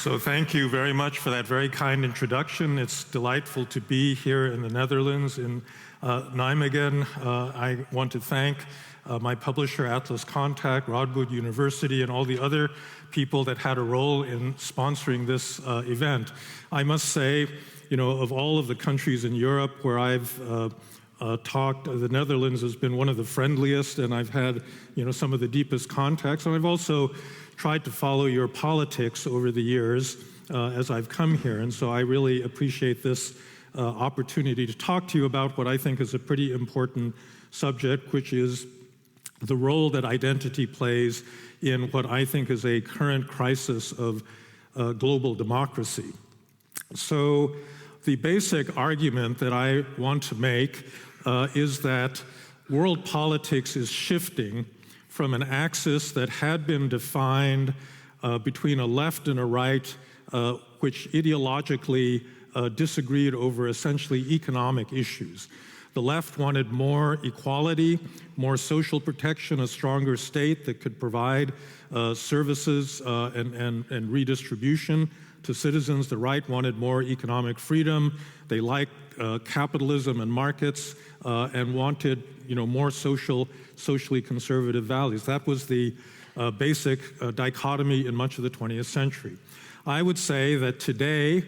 So thank you very much for that very kind introduction. It's delightful to be here in the Netherlands, in Nijmegen. I want to thank my publisher, Atlas Contact, Radboud University, and all the other people that had a role in sponsoring this event. I must say, you know, of all of the countries in Europe where I've talked, the Netherlands has been one of the friendliest, and I've had, you know, some of the deepest contacts. And I've also tried to follow your politics over the years as I've come here. And so I really appreciate this opportunity to talk to you about what I think is a pretty important subject, which is the role that identity plays in what I think is a current crisis of global democracy. So the basic argument that I want to make is that world politics is shifting from an axis that had been defined between a left and a right, which ideologically disagreed over essentially economic issues. The left wanted more equality, more social protection, a stronger state that could provide services and redistribution to citizens. The right wanted more economic freedom. They liked capitalism and markets and wanted, you know, more socially conservative values. That was the basic dichotomy in much of the 20th century. I would say that today,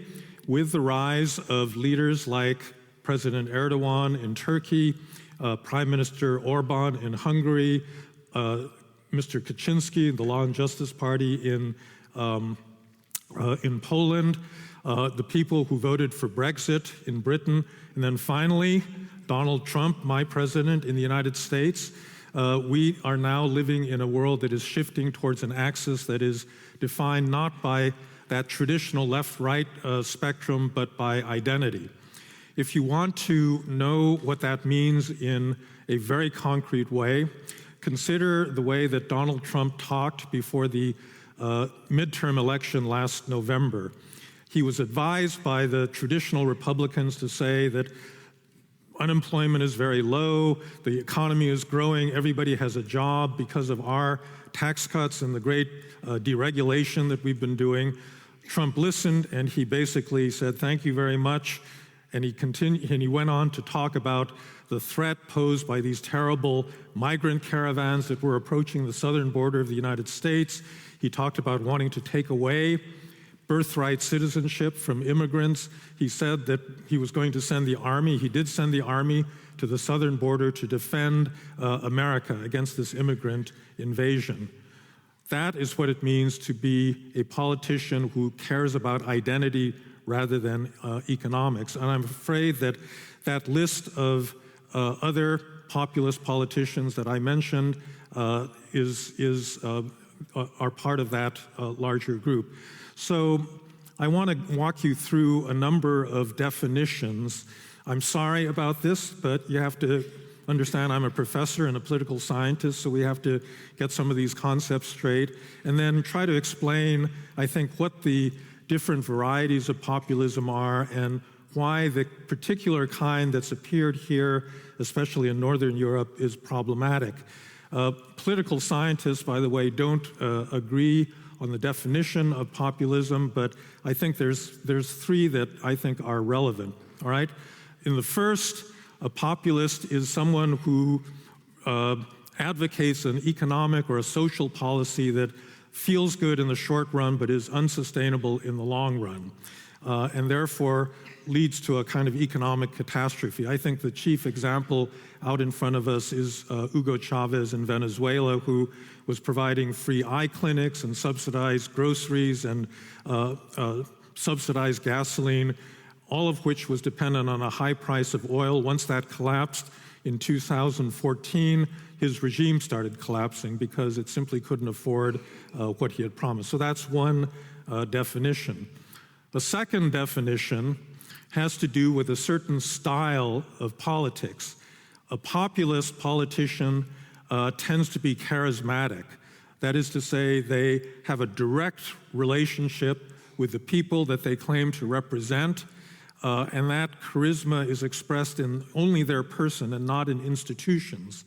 with the rise of leaders like President Erdogan in Turkey, Prime Minister Orban in Hungary, Mr. Kaczynski, the Law and Justice Party in Poland, the people who voted for Brexit in Britain, and then finally, Donald Trump, my president in the United States, we are now living in a world that is shifting towards an axis that is defined not by that traditional left-right spectrum, but by identity. If you want to know what that means in a very concrete way, consider the way that Donald Trump talked before the midterm election last November. He was advised by the traditional Republicans to say that unemployment is very low, the economy is growing, everybody has a job because of our tax cuts and the great deregulation that we've been doing. Trump listened and he basically said, "Thank you very much." And he went on to talk about the threat posed by these terrible migrant caravans that were approaching the southern border of the United States. He talked about wanting to take away birthright citizenship from immigrants. He said that he was going to send the army. He did send the army to the southern border to defend America against this immigrant invasion. That is what it means to be a politician who cares about identity rather than economics. And I'm afraid that that list of other populist politicians that I mentioned are part of that larger group. So I want to walk you through a number of definitions. I'm sorry about this, but you have to understand I'm a professor and a political scientist, so we have to get some of these concepts straight, and then try to explain, I think, what the different varieties of populism are and why the particular kind that's appeared here, especially in Northern Europe, is problematic. Political scientists, by the way, don't agree on the definition of populism, but I think there's three that I think are relevant, all right? In the first, a populist is someone who advocates an economic or a social policy that feels good in the short run but is unsustainable in the long run, and therefore leads to a kind of economic catastrophe. I think the chief example out in front of us is Hugo Chavez in Venezuela, who was providing free eye clinics and subsidized groceries and subsidized gasoline, all of which was dependent on a high price of oil. Once that collapsed in 2014, his regime started collapsing because it simply couldn't afford what he had promised. So that's one definition. The second definition has to do with a certain style of politics. A populist politician tends to be charismatic. That is to say, they have a direct relationship with the people that they claim to represent, and that charisma is expressed in only their person and not in institutions.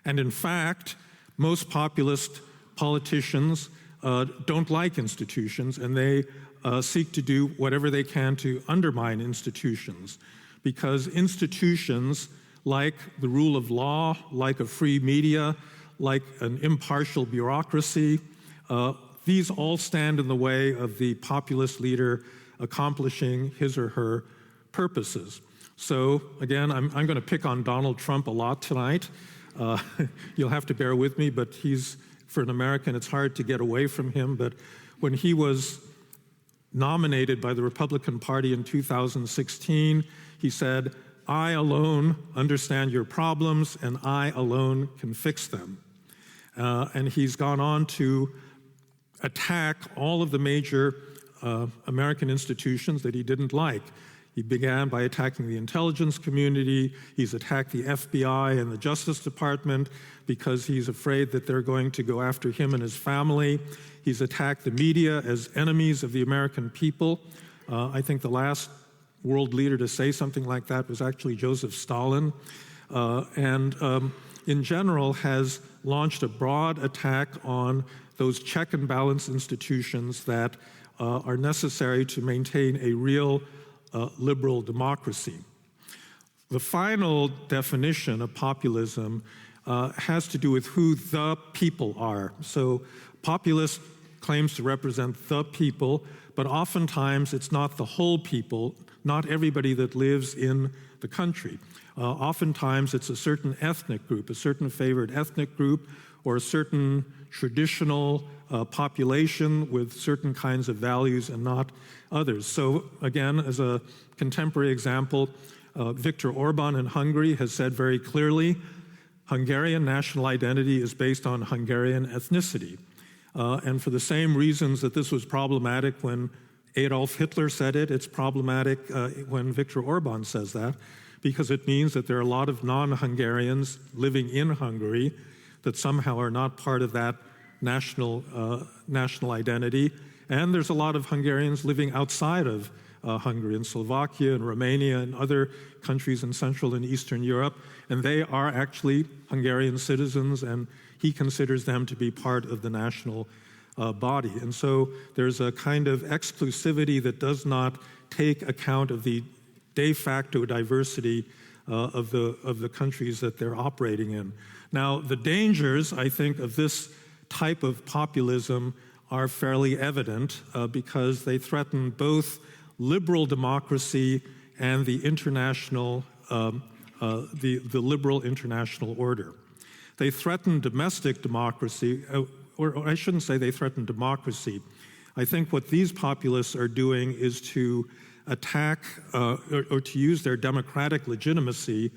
And in fact, most populist politicians don't like institutions, and they seek to do whatever they can to undermine institutions, because institutions, like the rule of law, like a free media, like an impartial bureaucracy, these all stand in the way of the populist leader accomplishing his or her purposes. So again, I'm going to pick on Donald Trump a lot tonight. You'll have to bear with me, but for an American, it's hard to get away from him. But when he was nominated by the Republican Party in 2016, he said, "I alone understand your problems, and I alone can fix them." And he's gone on to attack all of the major American institutions that he didn't like. He began by attacking the intelligence community. He's attacked the FBI and the Justice Department because he's afraid that they're going to go after him and his family. He's attacked the media as enemies of the American people. I think the last world leader to say something like that was actually Joseph Stalin. In general has launched a broad attack on those check and balance institutions that are necessary to maintain a real liberal democracy. The final definition of populism has to do with who the people are. So populist claims to represent the people, but oftentimes it's not the whole people, not everybody that lives in the country. Oftentimes it's a certain ethnic group, a certain favored ethnic group, or a certain traditional population with certain kinds of values and not others. So again, as a contemporary example, Viktor Orban in Hungary has said very clearly, Hungarian national identity is based on Hungarian ethnicity. And for the same reasons that this was problematic when Adolf Hitler said it, it's problematic when Viktor Orban says that, because it means that there are a lot of non-Hungarians living in Hungary that somehow are not part of that national identity. And there's a lot of Hungarians living outside of Hungary, in Slovakia and Romania and other countries in Central and Eastern Europe, and they are actually Hungarian citizens, and he considers them to be part of the national body. And so there's a kind of exclusivity that does not take account of the de facto diversity of the countries that they're operating in. Now, the dangers, I think, of this type of populism are fairly evident because they threaten both liberal democracy and the international, the liberal international order. They threaten domestic democracy, or I shouldn't say they threaten democracy. I think what these populists are doing is to attack or to use their democratic legitimacy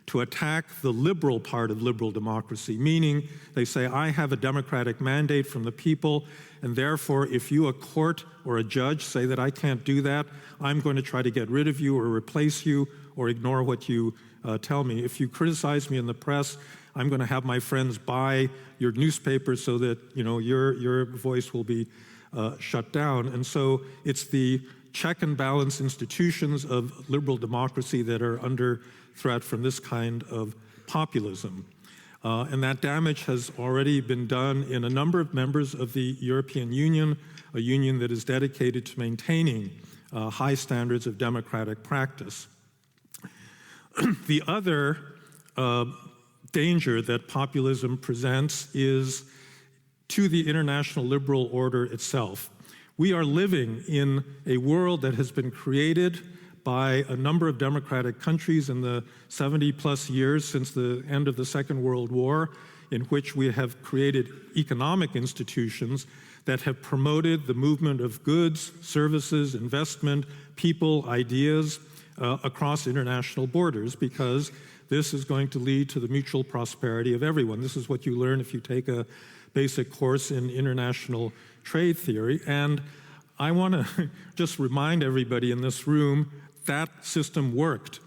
to attack the liberal part of liberal democracy, meaning they say, I have a democratic mandate from the people, and therefore if you, a court or a judge, say that I can't do that, I'm going to try to get rid of you or replace you or ignore what you tell me. If you criticize me in the press, I'm going to have my friends buy your newspaper so that your voice will be shut down. And so it's the check and balance institutions of liberal democracy that are under threat from this kind of populism. And that damage has already been done in a number of members of the European Union, a union that is dedicated to maintaining high standards of democratic practice. The other danger that populism presents is to the international liberal order itself. We are living in a world that has been created by a number of democratic countries in the 70-plus years since the end of the Second World War, in which we have created economic institutions that have promoted the movement of goods, services, investment, people, ideas across international borders, because this is going to lead to the mutual prosperity of everyone. This is what you learn if you take a basic course in international trade theory. And I want to just remind everybody in this room that system worked.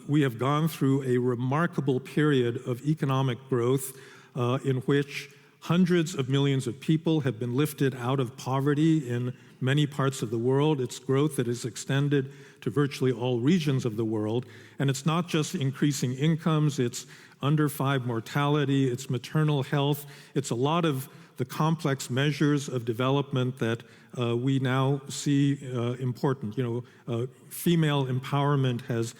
We have gone through a remarkable period of economic growth in which hundreds of millions of people have been lifted out of poverty in many parts of the world. It's growth that is extended to virtually all regions of the world. And it's not just increasing incomes, it's under 5 mortality, it's maternal health, it's a lot of the complex measures of development that we now see important. Female empowerment has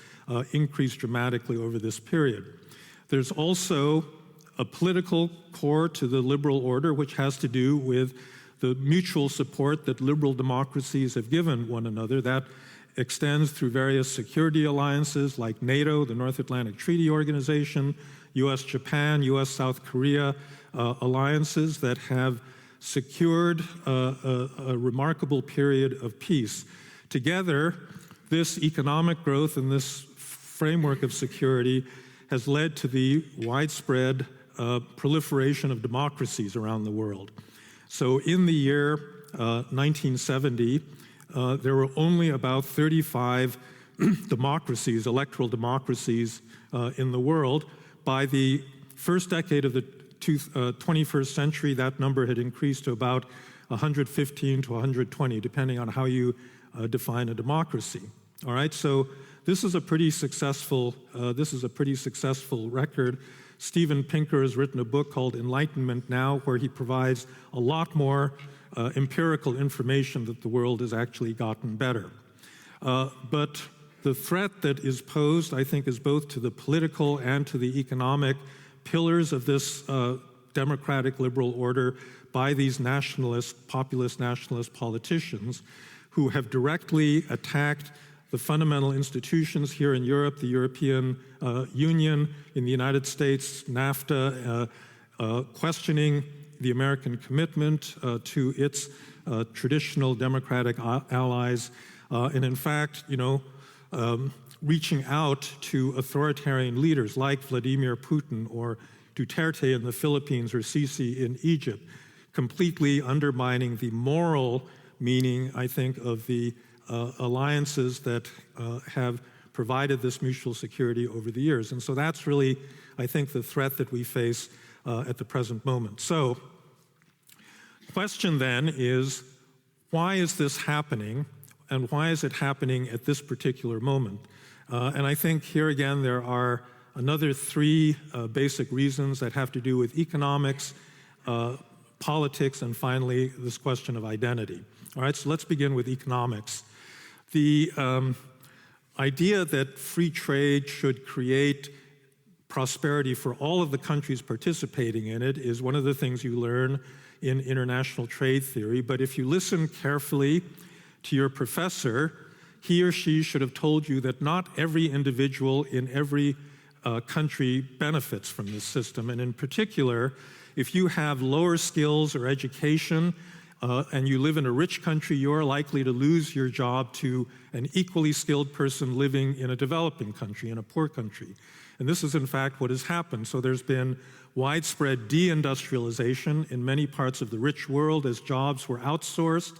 increased dramatically over this period. There's also a political core to the liberal order, which has to do with the mutual support that liberal democracies have given one another. That extends through various security alliances like NATO, the North Atlantic Treaty Organization, US-Japan, US-South Korea alliances that have secured a remarkable period of peace. Together, this economic growth and this framework of security has led to the widespread proliferation of democracies around the world. So in the year 1970, there were only about 35 democracies, electoral democracies in the world. By the first decade of the 21st century, that number had increased to about 115 to 120, depending on how you define a democracy. All right, so this is a pretty successful record. Steven Pinker has written a book called Enlightenment Now, where he provides a lot more empirical information that the world has actually gotten better. But the threat that is posed, I think, is both to the political and to the economic pillars of this democratic liberal order by these nationalist, populist nationalist politicians who have directly attacked the fundamental institutions here in Europe, the European Union, in the United States, NAFTA, questioning the American commitment to its traditional democratic allies, and in fact, reaching out to authoritarian leaders like Vladimir Putin or Duterte in the Philippines or Sisi in Egypt, completely undermining the moral meaning, I think, of the alliances that have provided this mutual security over the years. And so that's really, I think, the threat that we face at the present moment. So the question then is, why is this happening, and why is it happening at this particular moment? And I think here again there are another three basic reasons that have to do with economics, politics, and finally this question of identity. All right, so let's begin with economics. The idea that free trade should create prosperity for all of the countries participating in it is one of the things you learn in international trade theory. But if you listen carefully to your professor, he or she should have told you that not every individual in every country benefits from this system. And in particular, if you have lower skills or education and you live in a rich country, you're likely to lose your job to an equally skilled person living in a developing country, in a poor country. And this is, in fact, what has happened. So there's been widespread deindustrialization in many parts of the rich world as jobs were outsourced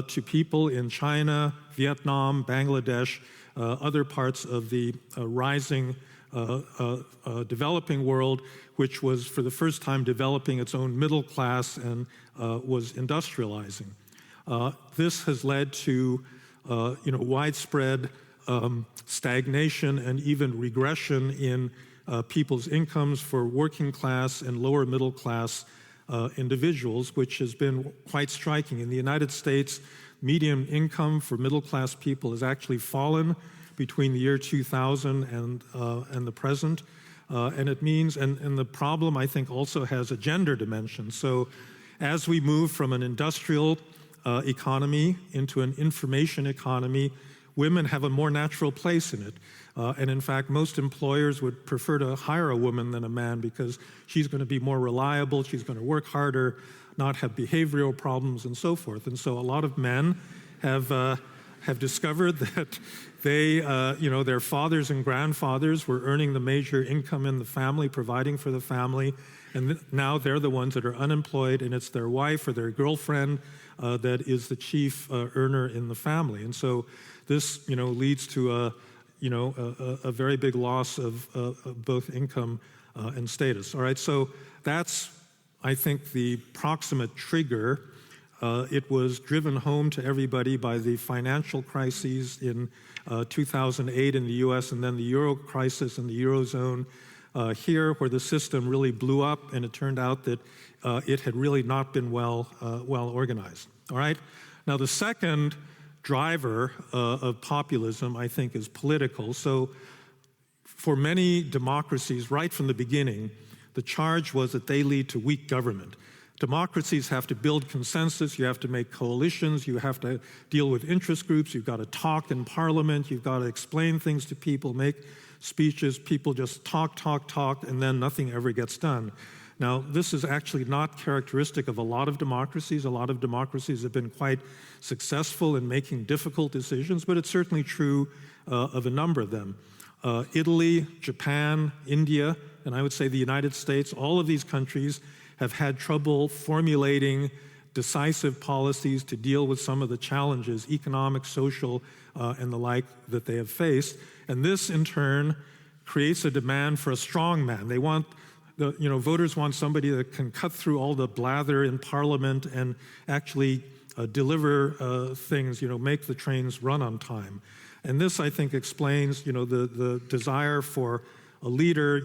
to people in China, Vietnam, Bangladesh, other parts of the rising developing world, which was for the first time developing its own middle class and was industrializing. This has led to widespread stagnation and even regression in people's incomes for working class and lower middle class individuals, which has been quite striking. In the United States, median income for middle class people has actually fallen between the year 2000 and the present. And it means, and the problem, I think, also has a gender dimension. So as we move from an industrial economy into an information economy, women have a more natural place in it. And in fact, most employers would prefer to hire a woman than a man because she's going to be more reliable, she's going to work harder, not have behavioral problems, and so forth. And so a lot of men have discovered that they, their fathers and grandfathers were earning the major income in the family, providing for the family, and now they're the ones that are unemployed, and it's their wife or their girlfriend that is the chief earner in the family. And so this, leads to a very big loss of both income and status. All right, so that's, I think, the proximate trigger. It was driven home to everybody by the financial crises in 2008 in the U.S. and then the Euro crisis in the Eurozone here, where the system really blew up, and it turned out that it had really not been well organized. All right? Now, the second driver of populism, I think, is political. So for many democracies, right from the beginning, the charge was that they lead to weak government. Democracies have to build consensus, you have to make coalitions, you have to deal with interest groups, you've got to talk in parliament, you've got to explain things to people, make speeches, people just talk, and then nothing ever gets done. Now, this is actually not characteristic of a lot of democracies. A lot of democracies have been quite successful in making difficult decisions, but it's certainly true of a number of them. Italy, Japan, India, and I would say the United States, all of these countries have had trouble formulating decisive policies to deal with some of the challenges, economic, social, and the like, that they have faced. And this, in turn, creates a demand for a strong man. They want, voters want somebody that can cut through all the blather in Parliament and actually deliver things, make the trains run on time. And this, I think, explains, the desire for a leader,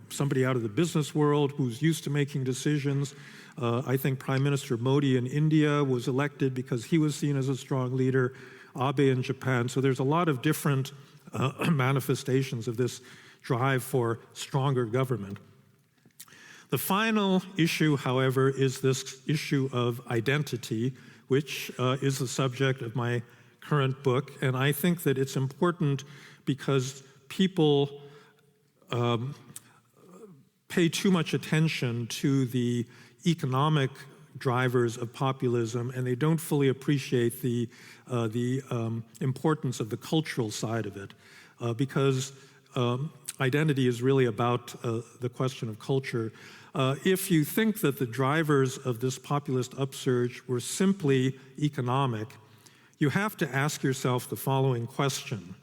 somebody out of the business world who's used to making decisions. I think Prime Minister Modi in India was elected because he was seen as a strong leader, Abe in Japan. So there's a lot of different manifestations of this drive for stronger government. The final issue, however, is this issue of identity, which is the subject of my current book. And I think that it's important because people pay too much attention to the economic drivers of populism, and they don't fully appreciate the importance of the cultural side of it, because identity is really about the question of culture. If you think that the drivers of this populist upsurge were simply economic, you have to ask yourself the following question.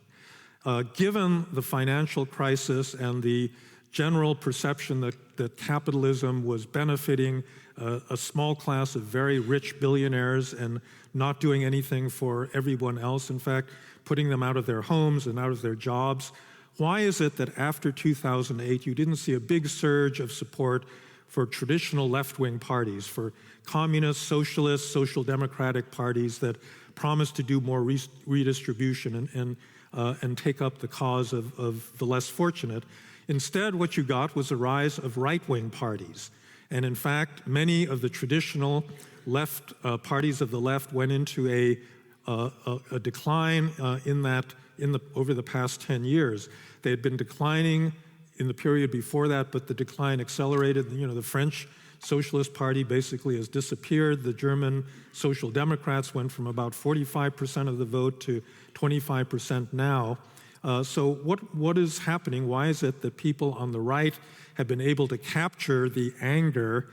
Given the financial crisis and the general perception that capitalism was benefiting a small class of very rich billionaires and not doing anything for everyone else, in fact, putting them out of their homes and out of their jobs, why is it that after 2008 you didn't see a big surge of support for traditional left-wing parties, for communist, socialist, social democratic parties that promised to do more redistribution and take up the cause of the less fortunate? Instead, what you got was a rise of right-wing parties. And in fact, many of the traditional left parties of the left went into a decline over the past 10 years. They had been declining in the period before that, but the decline accelerated. The French Socialist Party basically has disappeared. The German Social Democrats went from about 45% of the vote to 25% now. So what is happening? Why is it that people on the right have been able to capture the anger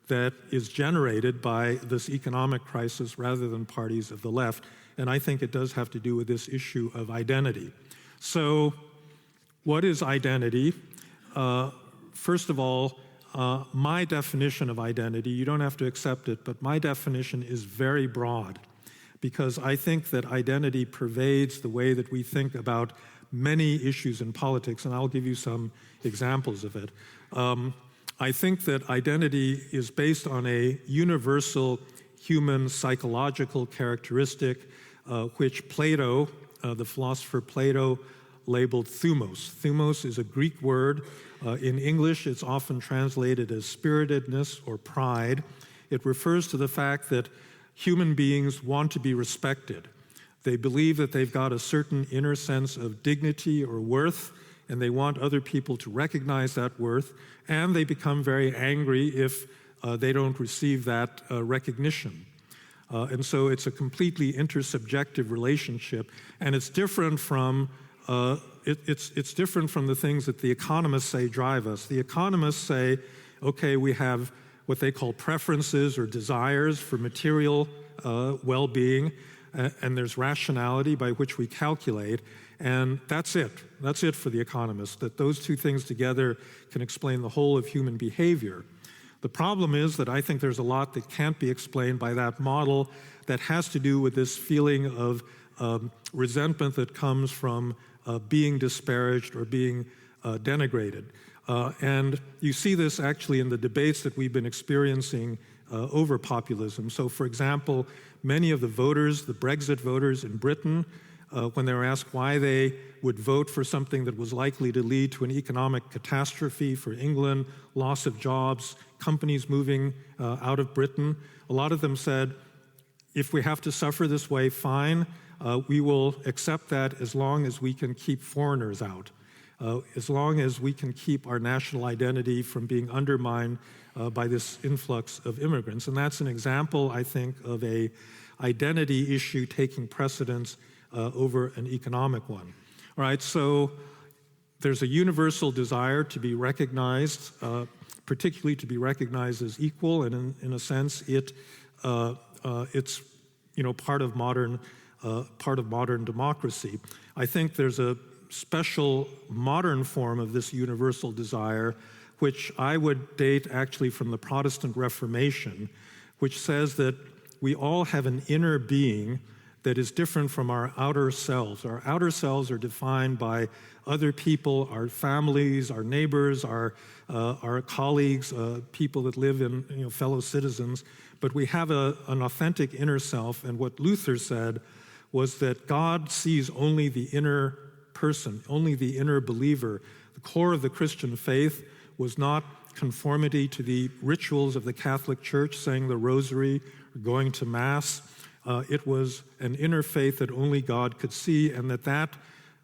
that is generated by this economic crisis rather than parties of the left? And I think it does have to do with this issue of identity. So what is identity? First of all, my definition of identity, you don't have to accept it, but my definition is very broad, because I think that identity pervades the way that we think about many issues in politics, and I'll give you some examples of it. I think that identity is based on a universal human psychological characteristic, which Plato, the philosopher Plato, labeled thumos. Thumos is a Greek word. In English, it's often translated as spiritedness or pride. It refers to the fact that human beings want to be respected. They believe that they've got a certain inner sense of dignity or worth, and they want other people to recognize that worth, and they become very angry if they don't receive that recognition. And so it's a completely intersubjective relationship, and it's different from it's different from the things that the economists say drive us. The economists say, okay, we have what they call preferences or desires for material well-being, and there's rationality by which we calculate, and that's it. That's it for the economists, that those two things together can explain the whole of human behavior. The problem is that I think there's a lot that can't be explained by that model that has to do with this feeling of resentment that comes from being disparaged or being denigrated. And you see this actually in the debates that we've been experiencing over populism. So, for example, many of the voters, the Brexit voters in Britain, when they were asked why they would vote for something that was likely to lead to an economic catastrophe for England, loss of jobs, companies moving out of Britain, a lot of them said, if we have to suffer this way, fine, we will accept that as long as we can keep foreigners out, as long as we can keep our national identity from being undermined by this influx of immigrants. And that's an example, I think, of an identity issue taking precedence over an economic one. All right, so there's a universal desire to be recognized, particularly to be recognized as equal, and in a sense, it's part of modern democracy. I think there's a special modern form of this universal desire, which I would date actually from the Protestant Reformation, which says that we all have an inner being that is different from our outer selves. Our outer selves are defined by other people, our families, our neighbors, our colleagues, people that live in, fellow citizens. But we have an authentic inner self, and what Luther said was that God sees only the inner person, only the inner believer. The core of the Christian faith was not conformity to the rituals of the Catholic Church, saying the rosary or going to Mass. It was an inner faith that only God could see, and that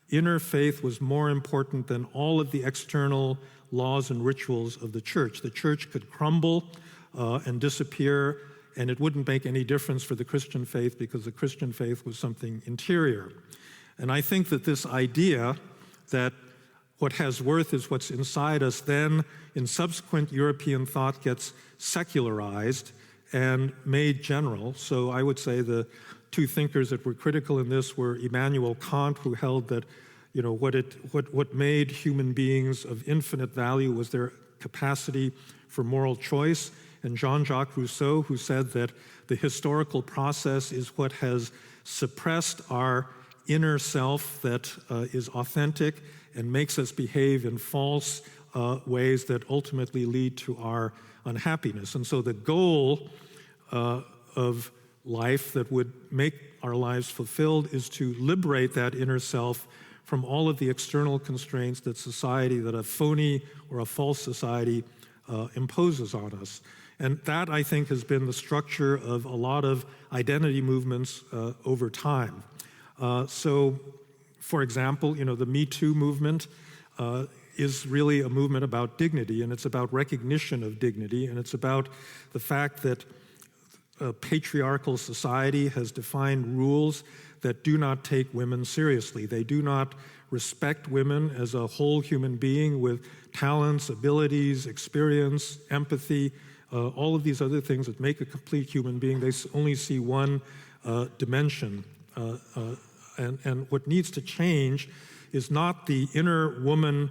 inner faith was more important than all of the external laws and rituals of the church. The church could crumble and disappear, and it wouldn't make any difference for the Christian faith because the Christian faith was something interior. And I think that this idea that what has worth is what's inside us, then in subsequent European thought gets secularized and made general. So I would say the two thinkers that were critical in this were Immanuel Kant, who held that what made human beings of infinite value was their capacity for moral choice, and Jean-Jacques Rousseau, who said that the historical process is what has suppressed our inner self that is authentic and makes us behave in false ways that ultimately lead to our unhappiness. And so the goal of life that would make our lives fulfilled is to liberate that inner self from all of the external constraints that society, that a phony or a false society imposes on us. And that, I think, has been the structure of a lot of identity movements over time. So, for example, the Me Too movement is really a movement about dignity, and it's about recognition of dignity, and it's about the fact that a patriarchal society has defined rules that do not take women seriously. They do not respect women as a whole human being with talents, abilities, experience, empathy, all of these other things that make a complete human being. They only see one dimension. And what needs to change is not the inner woman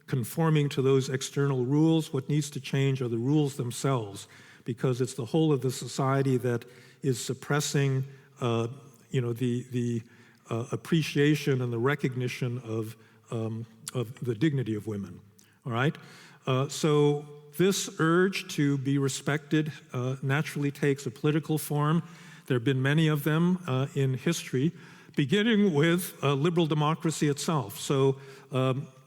conforming to those external rules. What needs to change are the rules themselves, because it's the whole of the society that is suppressing, the appreciation and the recognition of the dignity of women. All right. So this urge to be respected naturally takes a political form. There have been many of them in history, beginning with liberal democracy itself. So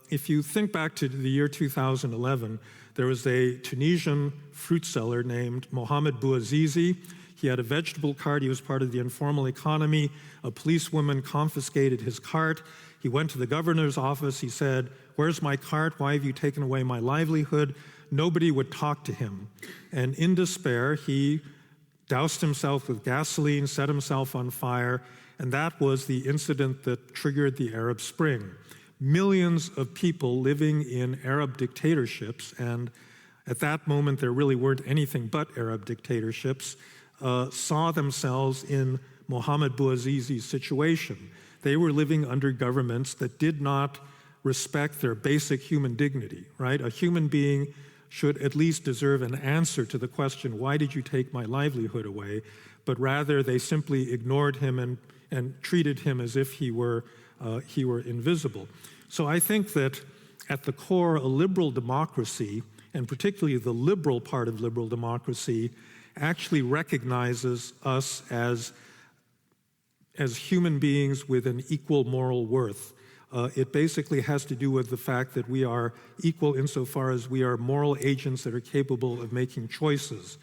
if you think back to the year 2011, there was a Tunisian fruit seller named Mohamed Bouazizi. He had a vegetable cart. He was part of the informal economy. A policewoman confiscated his cart. He went to the governor's office. He said, "Where's my cart? Why have you taken away my livelihood?" Nobody would talk to him. And in despair, he doused himself with gasoline, set himself on fire, and that was the incident that triggered the Arab Spring. Millions of people living in Arab dictatorships, and at that moment there really weren't anything but Arab dictatorships, saw themselves in Mohamed Bouazizi's situation. They were living under governments that did not respect their basic human dignity, right? A human being should at least deserve an answer to the question, why did you take my livelihood away? But rather they simply ignored him and treated him as if he were invisible. So I think that at the core, a liberal democracy, and particularly the liberal part of liberal democracy, actually recognizes us as human beings with an equal moral worth. It basically has to do with the fact that we are equal insofar as we are moral agents that are capable of making choices.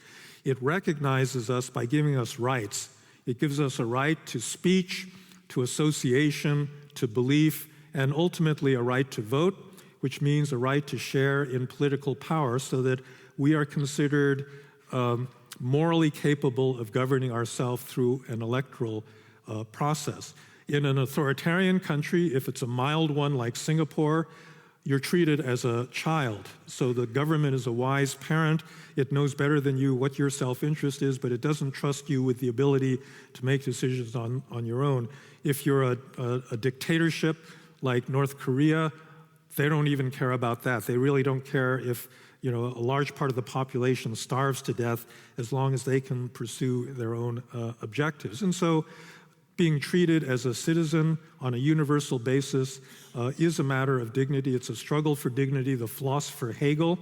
It recognizes us by giving us rights. It gives us a right to speech, to association, to belief, and ultimately a right to vote, which means a right to share in political power so that we are considered morally capable of governing ourselves through an electoral process. In an authoritarian country, if it's a mild one like Singapore, you're treated as a child. So the government is a wise parent. It knows better than you what your self-interest is, but it doesn't trust you with the ability to make decisions on your own. If you're a dictatorship like North Korea, they don't even care about that. They really don't care if a large part of the population starves to death as long as they can pursue their own objectives. And so being treated as a citizen on a universal basis is a matter of dignity. It's a struggle for dignity. The philosopher Hegel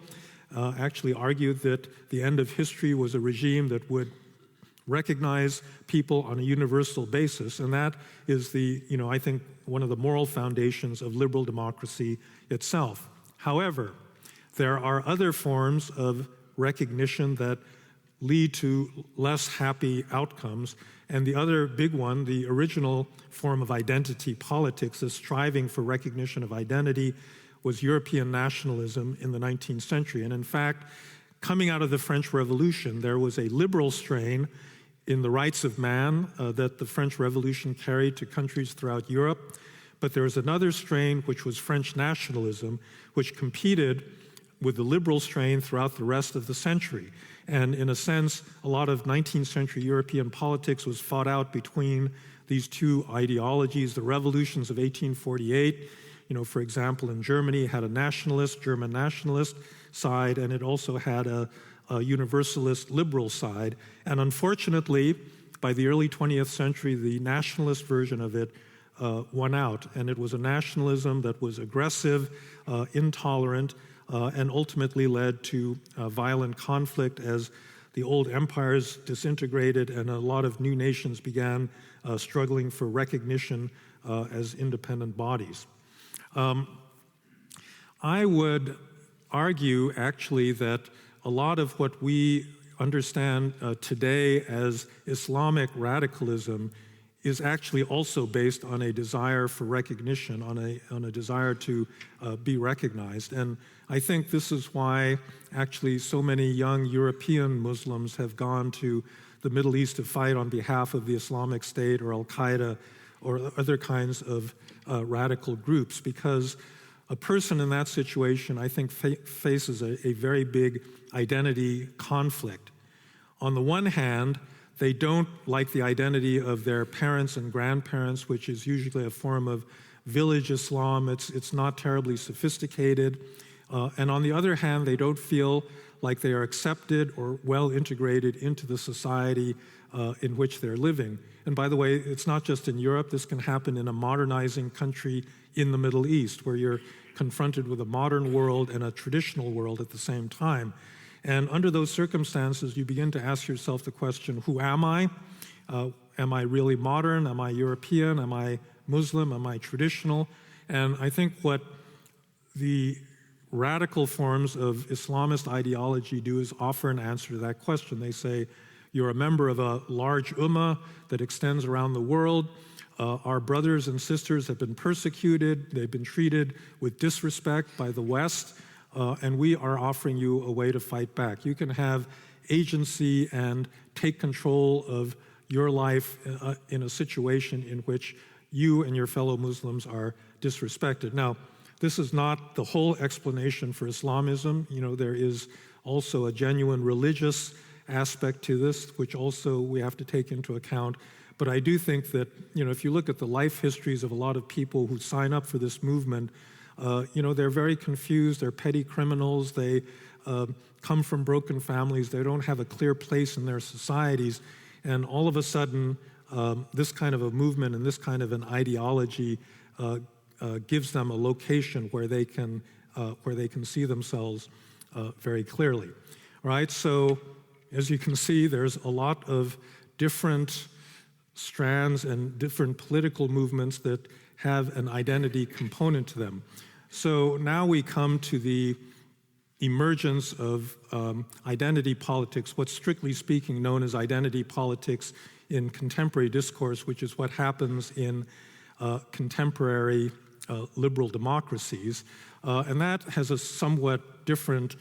actually argued that the end of history was a regime that would recognize people on a universal basis, and that is I think, one of the moral foundations of liberal democracy itself. However, there are other forms of recognition that lead to less happy outcomes. And the other big one, the original form of identity politics, the striving for recognition of identity, was European nationalism in the 19th century. And in fact, coming out of the French Revolution, there was a liberal strain in the rights of man that the French Revolution carried to countries throughout Europe. But there was another strain, which was French nationalism, which competed with the liberal strain throughout the rest of the century. And in a sense, a lot of 19th century European politics was fought out between these two ideologies. The revolutions of 1848, for example, in Germany, had a German nationalist side, and it also had a universalist liberal side. And unfortunately, by the early 20th century, the nationalist version of it won out. And it was a nationalism that was aggressive, intolerant, and ultimately led to violent conflict as the old empires disintegrated and a lot of new nations began struggling for recognition as independent bodies. I would argue, actually, that a lot of what we understand today as Islamic radicalism is actually also based on a desire for recognition, on a desire to be recognized. And I think this is why actually so many young European Muslims have gone to the Middle East to fight on behalf of the Islamic State or Al-Qaeda or other kinds of radical groups, because a person in that situation, I think, faces a very big identity conflict. On the one hand, they don't like the identity of their parents and grandparents, which is usually a form of village Islam. It's not terribly sophisticated. And on the other hand, they don't feel like they are accepted or well integrated into the society in which they're living. And by the way, it's not just in Europe. This can happen in a modernizing country in the Middle East, where you're confronted with a modern world and a traditional world at the same time. And under those circumstances, you begin to ask yourself the question, who am I? Am I really modern? Am I European? Am I Muslim? Am I traditional? And I think what the radical forms of Islamist ideology do is offer an answer to that question. They say, you're a member of a large ummah that extends around the world. Our brothers and sisters have been persecuted. They've been treated with disrespect by the West. And we are offering you a way to fight back. You can have agency and take control of your life in a situation in which you and your fellow Muslims are disrespected. Now, this is not the whole explanation for Islamism. There is also a genuine religious aspect to this, which also we have to take into account. But I do think that, if you look at the life histories of a lot of people who sign up for this movement, they're very confused, they're petty criminals, they come from broken families, they don't have a clear place in their societies, and all of a sudden, this kind of a movement and this kind of an ideology gives them a location where they can where they can see themselves very clearly. All right, so as you can see, there's a lot of different strands and different political movements that have an identity component to them. So now we come to the emergence of identity politics, what's strictly speaking known as identity politics in contemporary discourse, which is what happens in contemporary liberal democracies. And that has a somewhat different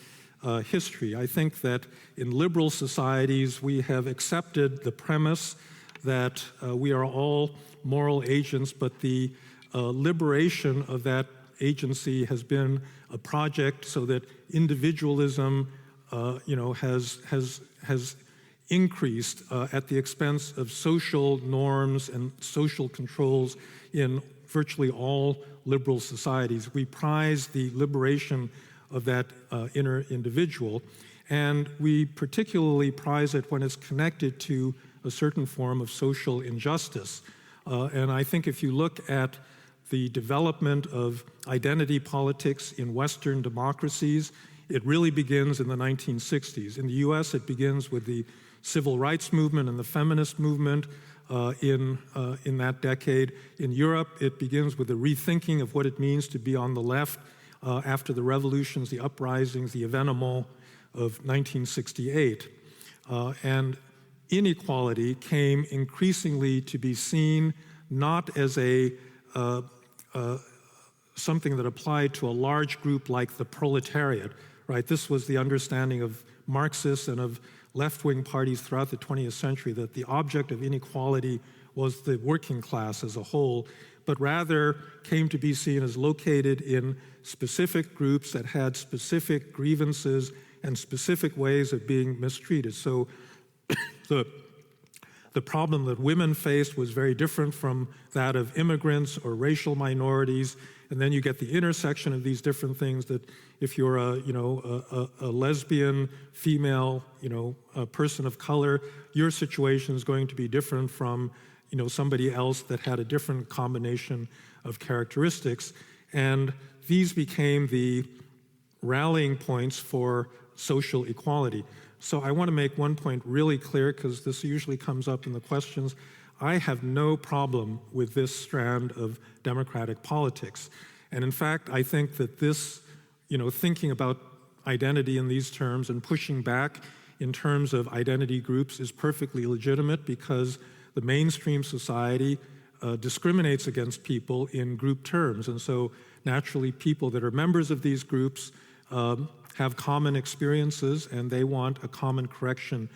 history. I think that in liberal societies, we have accepted the premise that we are all moral agents, but the liberation of that agency has been a project so that individualism, has increased at the expense of social norms and social controls in virtually all liberal societies. We prize the liberation of that inner individual, and we particularly prize it when it's connected to a certain form of social injustice. And I think if you look at the development of identity politics in Western democracies, it really begins in the 1960s. In the US, it begins with the civil rights movement and the feminist movement in that decade. In Europe, it begins with the rethinking of what it means to be on the left after the revolutions, the uprisings, the événements of 1968. And inequality came increasingly to be seen not as something that applied to a large group like the proletariat, right? This was the understanding of Marxists and of left-wing parties throughout the 20th century, that the object of inequality was the working class as a whole, but rather came to be seen as located in specific groups that had specific grievances and specific ways of being mistreated. So the problem that women faced was very different from that of immigrants or racial minorities. And then you get the intersection of these different things, that if you're a lesbian, female, a person of color, your situation is going to be different from, somebody else that had a different combination of characteristics. And these became the rallying points for social equality. So I want to make one point really clear, because this usually comes up in the questions. I have no problem with this strand of democratic politics. And in fact, I think that this, thinking about identity in these terms and pushing back in terms of identity groups is perfectly legitimate, because the mainstream society discriminates against people in group terms. And so naturally, people that are members of these groups have common experiences, and they want a common correction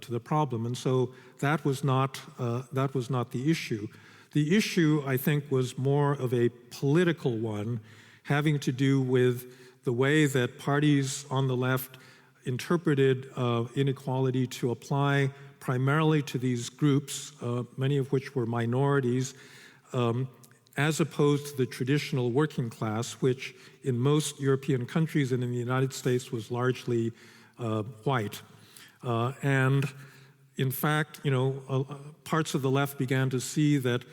to the problem. And so that was not the issue. The issue, I think, was more of a political one, having to do with the way that parties on the left interpreted inequality to apply primarily to these groups, many of which were minorities, as opposed to the traditional working class, which in most European countries and in the United States was largely white. And in fact, parts of the left began to see that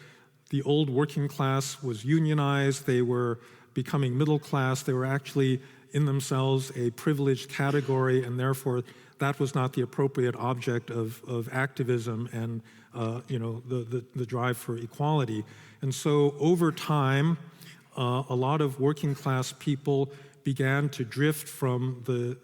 the old working class was unionized, they were becoming middle class, they were actually in themselves a privileged category, and therefore that was not the appropriate object of activism and the drive for equality. And so over time, a lot of working class people began to drift from the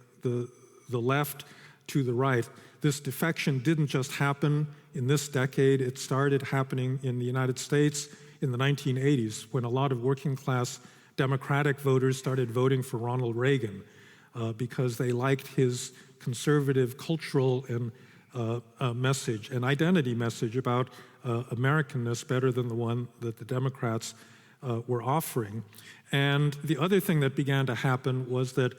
left to the right. This defection didn't just happen in this decade. It started happening in the United States in the 1980s, when a lot of working class Democratic voters started voting for Ronald Reagan because they liked his conservative cultural and message, an identity message about Americanness better than the one that the Democrats were offering. And the other thing that began to happen was that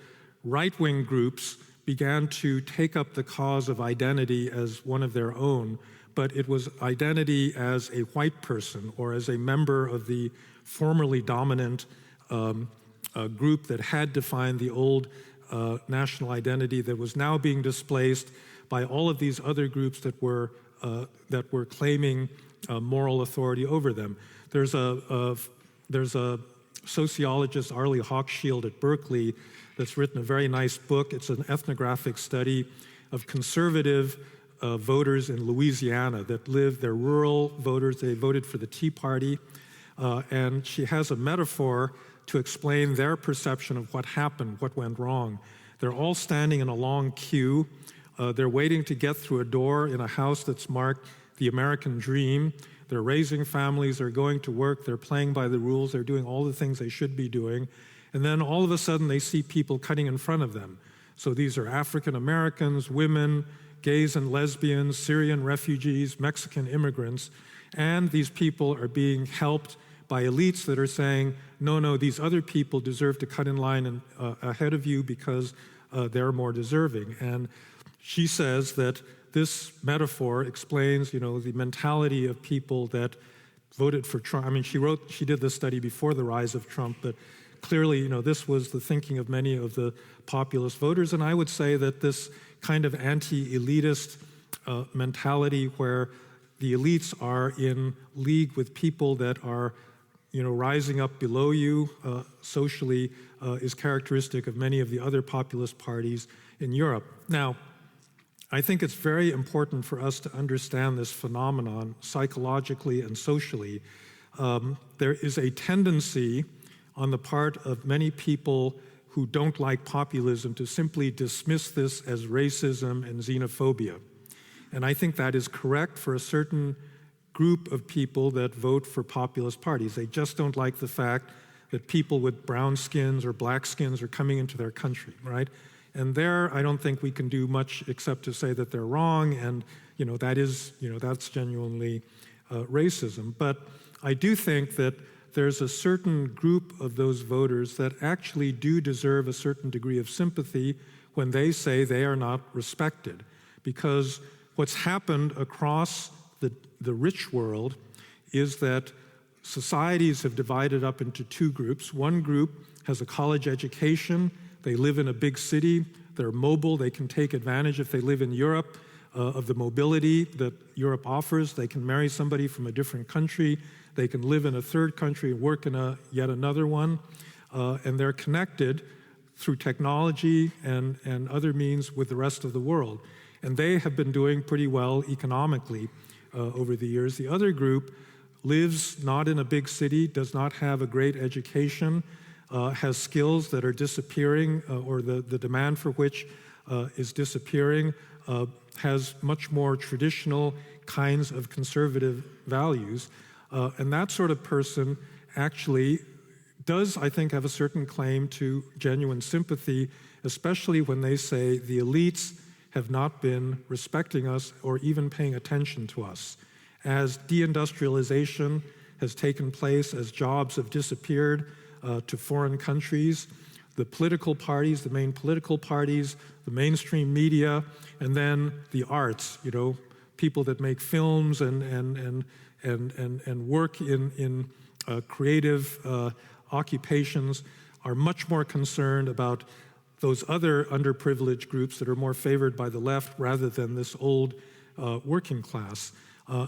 right-wing groups began to take up the cause of identity as one of their own, but it was identity as a white person or as a member of the formerly dominant group that had defined the old national identity, that was now being displaced by all of these other groups that were claiming moral authority over them. There's a sociologist Arlie Hochschild at Berkeley that's written a very nice book. It's an ethnographic study of conservative voters in Louisiana that live, they're rural voters, they voted for the Tea Party, and she has a metaphor to explain their perception of what happened, what went wrong. They're all standing in a long queue. They're waiting to get through a door in a house that's marked the American Dream. They're raising families, they're going to work, they're playing by the rules, they're doing all the things they should be doing. And then all of a sudden they see people cutting in front of them. So these are African Americans, women, gays and lesbians, Syrian refugees, Mexican immigrants, and these people are being helped by elites that are saying, no, these other people deserve to cut in line ahead of you because they're more deserving. And she says that this metaphor explains, the mentality of people that voted for Trump. I mean, she did this study before the rise of Trump, but clearly, this was the thinking of many of the populist voters. And I would say that this kind of anti-elitist mentality where the elites are in league with people that are, rising up below you socially is characteristic of many of the other populist parties in Europe. Now, I think it's very important for us to understand this phenomenon psychologically and socially. There is a tendency on the part of many people who don't like populism to simply dismiss this as racism and xenophobia. And I think that is correct for a certain group of people that vote for populist parties. They just don't like the fact that people with brown skins or black skins are coming into their country, right? And there, I don't think we can do much except to say that they're wrong, and that's genuinely racism. But I do think that there's a certain group of those voters that actually do deserve a certain degree of sympathy when they say they are not respected. Because what's happened across the rich world is that societies have divided up into two groups. One group has a college education. They live in a big city, they're mobile, they can take advantage if they live in Europe of the mobility that Europe offers. They can marry somebody from a different country, they can live in a third country and work in yet another one, and they're connected through technology and other means with the rest of the world. And they have been doing pretty well economically over the years. The other group lives not in a big city, does not have a great education, has skills that are disappearing or the demand for which is disappearing, has much more traditional kinds of conservative values. And that sort of person actually does, I think, have a certain claim to genuine sympathy, especially when they say the elites have not been respecting us or even paying attention to us. As deindustrialization has taken place, as jobs have disappeared to foreign countries, the political parties, the main political parties, the mainstream media, and then the arts, people that make films and work in creative occupations are much more concerned about those other underprivileged groups that are more favored by the left rather than this old working class.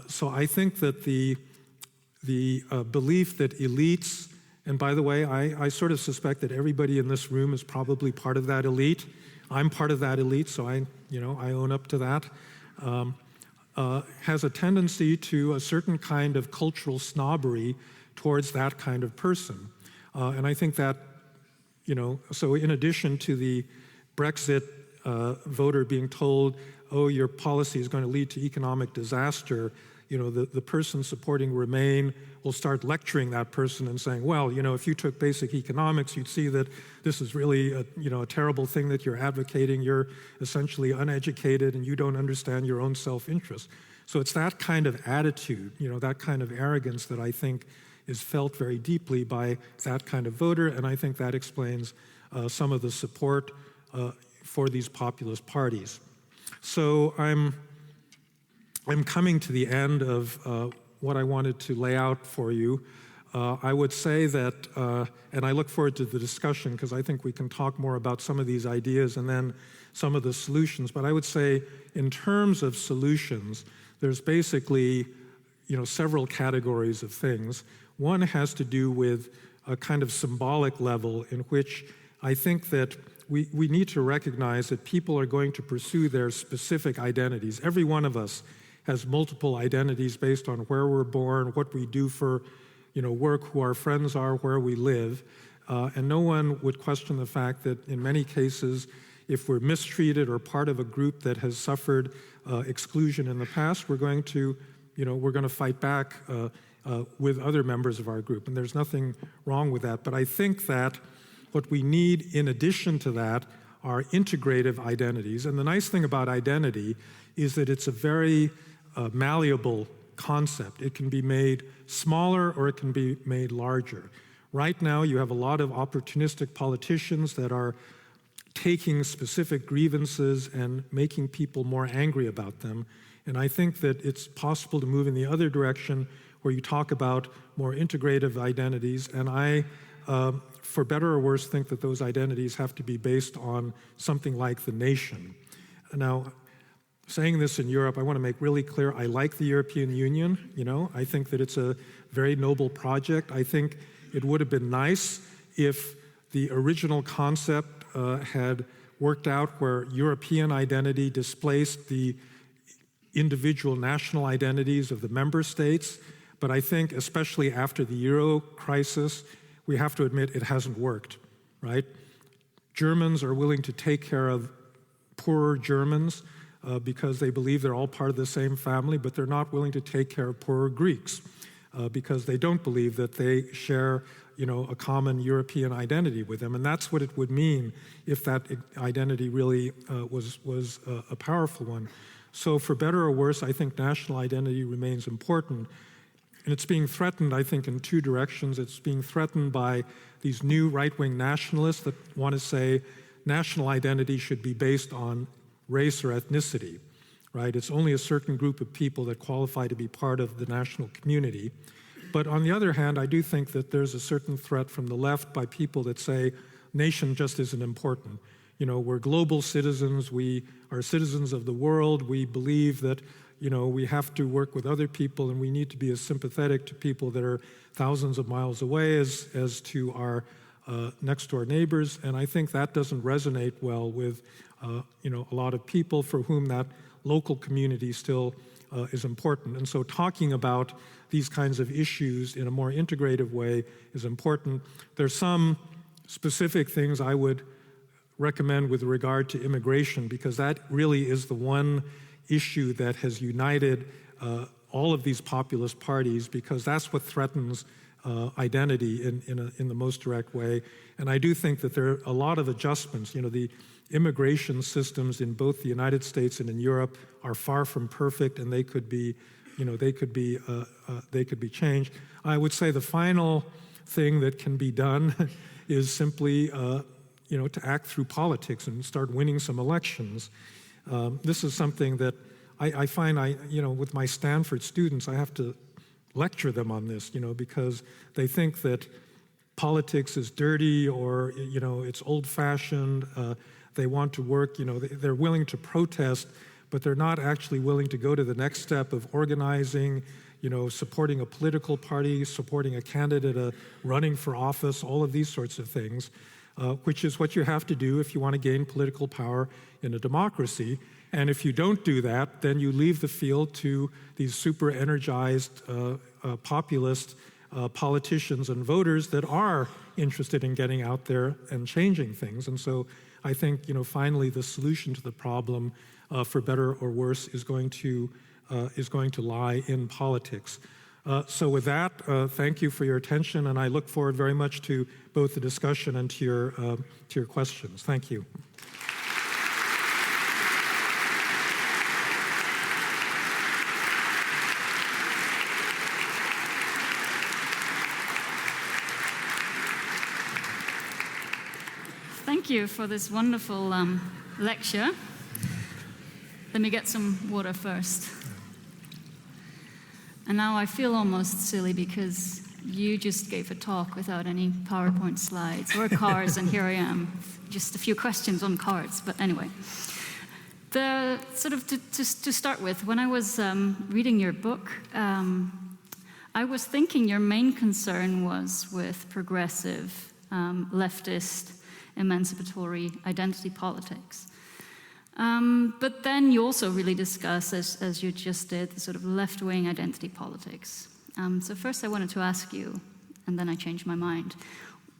So I think that the belief that elites, and by the way, I sort of suspect that everybody in this room is probably part of that elite. I'm part of that elite, so I own up to that. Has a tendency to a certain kind of cultural snobbery towards that kind of person. And I think that, so in addition to the Brexit voter being told, oh, your policy is going to lead to economic disaster, the person supporting Remain will start lecturing that person and saying, well, if you took basic economics, you'd see that this is really a terrible thing that you're advocating. You're essentially uneducated and you don't understand your own self-interest. So it's that kind of attitude, that kind of arrogance that I think is felt very deeply by that kind of voter, and I think that explains some of the support for these populist parties. So I'm coming to the end of what I wanted to lay out for you. I would say that, and I look forward to the discussion because I think we can talk more about some of these ideas and then some of the solutions, but I would say in terms of solutions, there's basically several categories of things. One has to do with a kind of symbolic level in which I think that we need to recognize that people are going to pursue their specific identities. Every one of us has multiple identities based on where we're born, what we do for work, who our friends are, where we live. And no one would question the fact that in many cases, if we're mistreated or part of a group that has suffered exclusion in the past, we're going to fight back with other members of our group. And there's nothing wrong with that. But I think that what we need in addition to that are integrative identities. And the nice thing about identity is that it's a very malleable concept. It can be made smaller or it can be made larger. Right now, you have a lot of opportunistic politicians that are taking specific grievances and making people more angry about them. And I think that it's possible to move in the other direction where you talk about more integrative identities. And I, for better or worse, think that those identities have to be based on something like the nation. Now, saying this in Europe, I want to make really clear, I like the European Union. I think that it's a very noble project. I think it would have been nice if the original concept had worked out where European identity displaced the individual national identities of the member states. But I think, especially after the Euro crisis, we have to admit it hasn't worked, right? Germans are willing to take care of poorer Germans because they believe they're all part of the same family, but they're not willing to take care of poorer Greeks because they don't believe that they share a common European identity with them. And that's what it would mean if that identity really was a powerful one. So for better or worse, I think national identity remains important. And it's being threatened, I think, in two directions. It's being threatened by these new right-wing nationalists that want to say national identity should be based on race or ethnicity, right? It's only a certain group of people that qualify to be part of the national community. But on the other hand, I do think that there's a certain threat from the left by people that say nation just isn't important. We're global citizens, we are citizens of the world, we believe that we have to work with other people and we need to be as sympathetic to people that are thousands of miles away as to our next door neighbors. And I think that doesn't resonate well with a lot of people for whom that local community still is important. And so talking about these kinds of issues in a more integrative way is important. There's some specific things I would recommend with regard to immigration, because that really is the one issue that has united all of these populist parties, because that's what threatens identity in the most direct way. And I do think that there are a lot of adjustments. The immigration systems in both the United States and in Europe are far from perfect, and they could be changed. I would say the final thing that can be done is simply to act through politics and start winning some elections. This is something that I find with my Stanford students, I have to lecture them on this, because they think that politics is dirty or, it's old-fashioned. They want to work, they're willing to protest, but they're not actually willing to go to the next step of organizing, supporting a political party, supporting a candidate, running for office, all of these sorts of things, which is what you have to do if you want to gain political power in a democracy. And if you don't do that, then you leave the field to these super energized populist politicians and voters that are interested in getting out there and changing things. And so I think, finally, the solution to the problem, for better or worse, is going to lie in politics. So with that, thank you for your attention, and I look forward very much to both the discussion and to your questions. Thank you. Thank you for this wonderful lecture. Let me get some water first. And now I feel almost silly because you just gave a talk without any PowerPoint slides or cards, and here I am, just a few questions on cards. But anyway, to start with, when I was reading your book, I was thinking your main concern was with progressive, leftist, emancipatory identity politics. But then you also really discuss, as you just did, the sort of left-wing identity politics. So first I wanted to ask you, and then I changed my mind,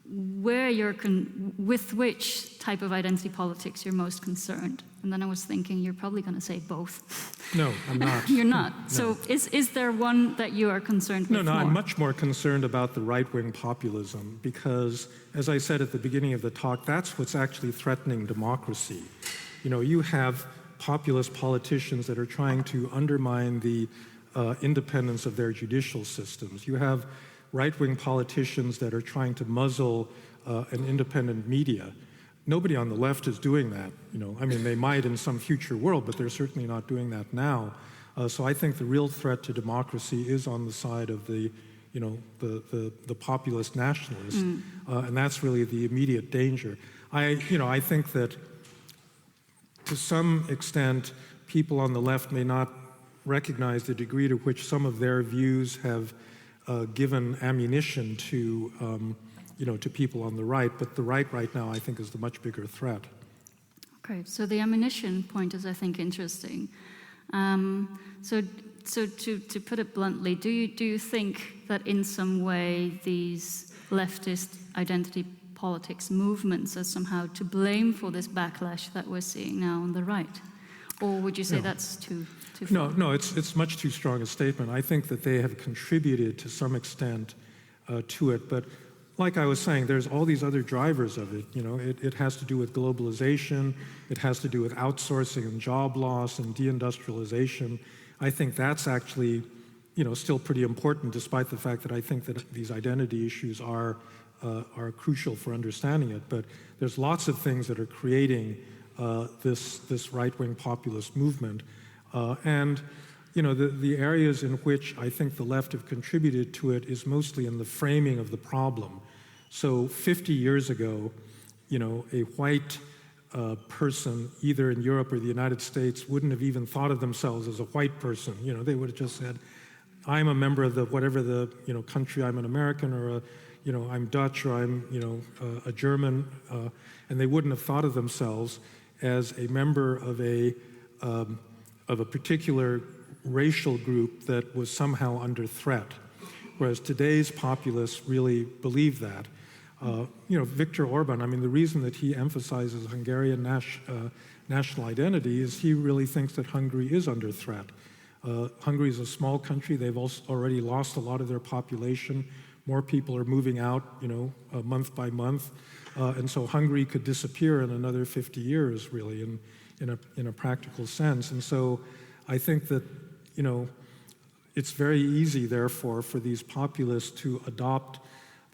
with which type of identity politics you're most concerned? And then I was thinking you're probably going to say both. No, I'm not. You're not. No. So is there one that you are concerned with? No, more? I'm much more concerned about the right-wing populism because, as I said at the beginning of the talk, that's what's actually threatening democracy. You know, you have populist politicians that are trying to undermine the independence of their judicial systems. You have right-wing politicians that are trying to muzzle an independent media. Nobody on the left is doing that. You know, I mean, they might in some future world, but they're certainly not doing that now. So I think the real threat to democracy is on the side of the, you know, the populist nationalists, and that's really the immediate danger. I think that to some extent, people on the left may not recognize the degree to which some of their views have given ammunition to, to people on the right, but the right now, I think, is the much bigger threat. Okay, so the ammunition point is, I think, interesting. So to put it bluntly, do you think that in some way these leftist identity politics movements are somehow to blame for this backlash that we're seeing now on the right? Or would you say that's too far? No, it's much too strong a statement. I think that they have contributed to some extent to it, but like I was saying, there's all these other drivers of it. You know, it has to do with globalization, it has to do with outsourcing and job loss and deindustrialization. I think that's actually, still pretty important, despite the fact that I think that these identity issues are crucial for understanding it. But there's lots of things that are creating this right-wing populist movement. The areas in which I think the left have contributed to it is mostly in the framing of the problem. So 50 years ago, a white person, either in Europe or the United States, wouldn't have even thought of themselves as a white person. They would have just said, I'm a member of whatever the country, I'm an American, or I'm Dutch, or I'm a German, and they wouldn't have thought of themselves as a member of a particular racial group that was somehow under threat. Whereas today's populists really believe that. Viktor Orban, I mean, the reason that he emphasizes Hungarian national identity is he really thinks that Hungary is under threat. Hungary is a small country. They've already lost a lot of their population. More people are moving out, month by month. And so Hungary could disappear in another 50 years, really, in a practical sense. And so I think that, it's very easy, therefore, for these populists to adopt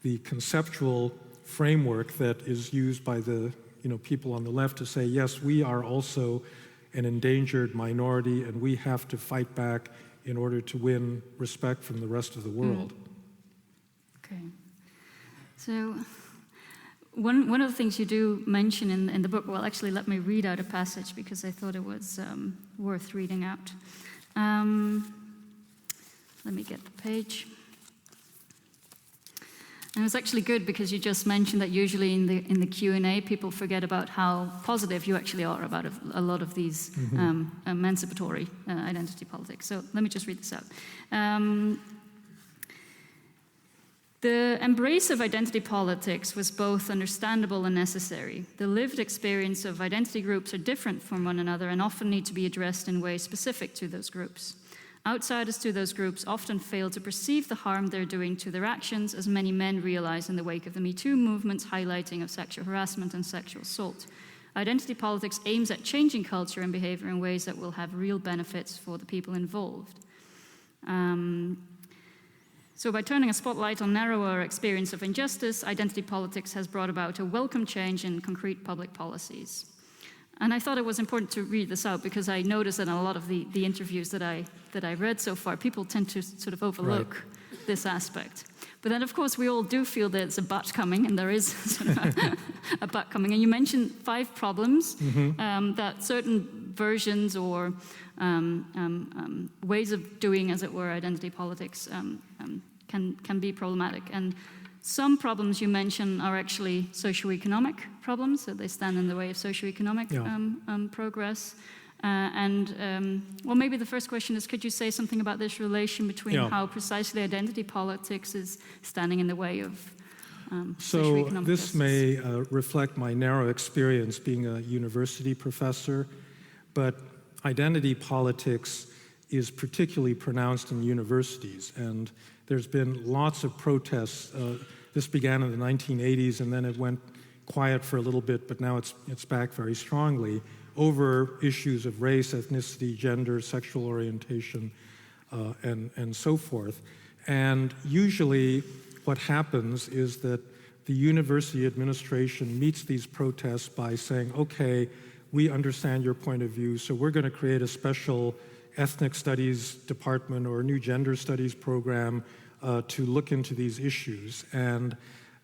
the conceptual framework that is used by the, people on the left to say, yes, we are also an endangered minority, and we have to fight back in order to win respect from the rest of the world. Okay. So one of the things you do mention in the book, well, actually, let me read out a passage because I thought it was worth reading out. Let me get the page. And it was actually good because you just mentioned that usually in the Q&A, people forget about how positive you actually are about a lot of these emancipatory identity politics. So let me just read this out. The embrace of identity politics was both understandable and necessary. The lived experience of identity groups are different from one another and often need to be addressed in ways specific to those groups. Outsiders to those groups often fail to perceive the harm they're doing to their actions, as many men realize in the wake of the Me Too movement's highlighting of sexual harassment and sexual assault. Identity politics aims at changing culture and behavior in ways that will have real benefits for the people involved. So by turning a spotlight on narrower experience of injustice, identity politics has brought about a welcome change in concrete public policies. And I thought it was important to read this out because I noticed that in a lot of the interviews that I read so far, people tend to sort of overlook this aspect. But then, of course, we all do feel there's a but coming, and there is sort of a but coming. And you mentioned 5 problems that certain versions or ways of doing, as it were, identity politics can be problematic. And some problems you mention are actually socioeconomic problems, so they stand in the way of socioeconomic progress. Well, maybe the first question is, could you say something about this relation between how precisely identity politics is standing in the way of So this may reflect my narrow experience being a university professor, but identity politics is particularly pronounced in universities, and there's been lots of protests. This began in the 1980s, and then it went quiet for a little bit, but now it's back very strongly over issues of race, ethnicity, gender, sexual orientation, and so forth. And usually what happens is that the university administration meets these protests by saying, okay, we understand your point of view, so we're going to create a special ethnic studies department or a new gender studies program to look into these issues. And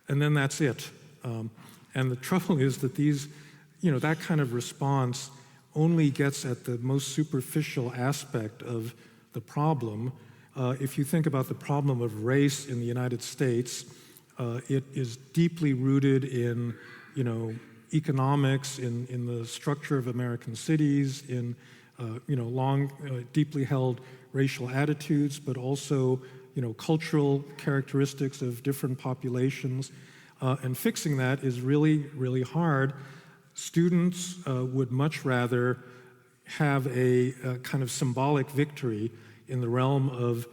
then that's it. And the trouble is that that kind of response only gets at the most superficial aspect of the problem. If you think about the problem of race in the United States, it is deeply rooted in, economics, in the structure of American cities, in, long, deeply held racial attitudes, but also, cultural characteristics of different populations. And fixing that is really, really hard. Students would much rather have a kind of symbolic victory in the realm of,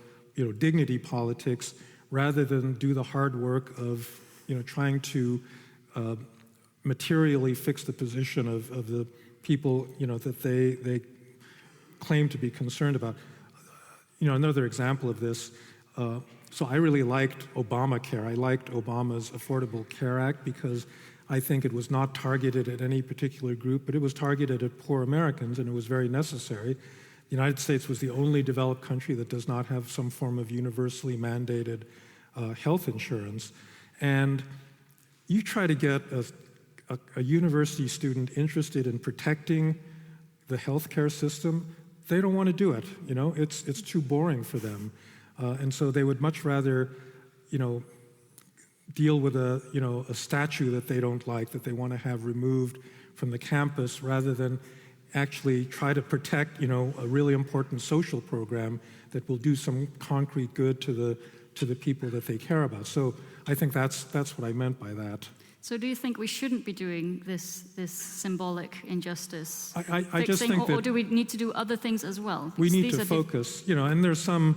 dignity politics, rather than do the hard work of, trying to materially fix the position of the people, that they claim to be concerned about. Another example of this, so I really liked Obamacare. I liked Obama's Affordable Care Act because I think it was not targeted at any particular group, but it was targeted at poor Americans, and it was very necessary. The United States was the only developed country that does not have some form of universally mandated health insurance. And you try to get a university student interested in protecting the healthcare system, they don't want to do it. It's too boring for them. And so they would much rather, deal with a statue that they don't like, that they want to have removed from the campus, rather than actually try to protect, a really important social program that will do some concrete good to the people that they care about. So I think that's what I meant by that. So do you think we shouldn't be doing this symbolic injustice I just think or do we need to do other things as well? We need to focus, and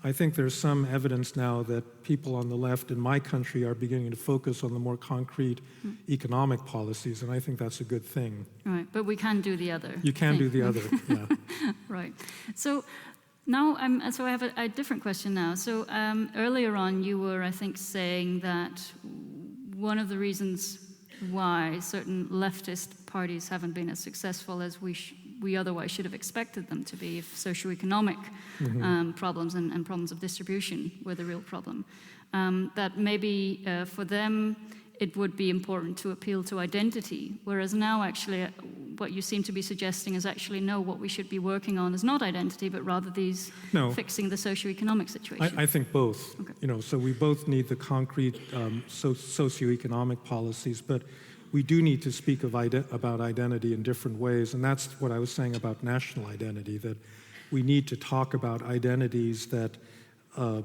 I think there's some evidence now that people on the left in my country are beginning to focus on the more concrete economic policies, and I think that's a good thing. Right, but we can do the other. You can do the other, yeah. Right. So now, so I have a different question now. So earlier on, you were, I think, saying that one of the reasons why certain leftist parties haven't been as successful as we otherwise should have expected them to be, if socioeconomic problems and problems of distribution were the real problem. That maybe for them it would be important to appeal to identity, whereas now actually what you seem to be suggesting is actually no, what we should be working on is not identity, but rather fixing the socioeconomic situation. I think both. Okay. So we both need the concrete socioeconomic policies, but we do need to speak about identity in different ways, and that's what I was saying about national identity, that we need to talk about identities that, so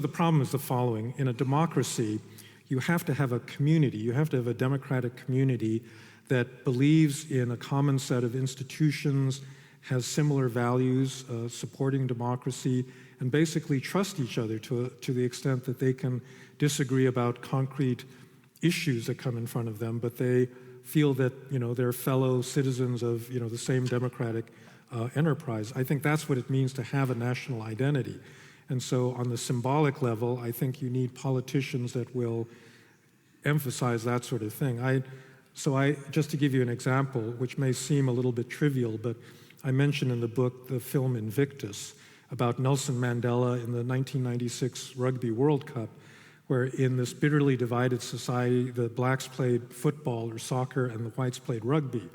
the problem is the following. In a democracy, you have to have a community, you have to have a democratic community that believes in a common set of institutions, has similar values, supporting democracy, and basically trust each other to the extent that they can disagree about concrete issues that come in front of them, but they feel that they're fellow citizens of the same democratic enterprise. I think that's what it means to have a national identity. And so on the symbolic level, I think you need politicians that will emphasize that sort of thing. Just to give you an example, which may seem a little bit trivial, but I mentioned in the book the film Invictus about Nelson Mandela in the 1996 Rugby World Cup, where in this bitterly divided society, the blacks played football or soccer and the whites played rugby.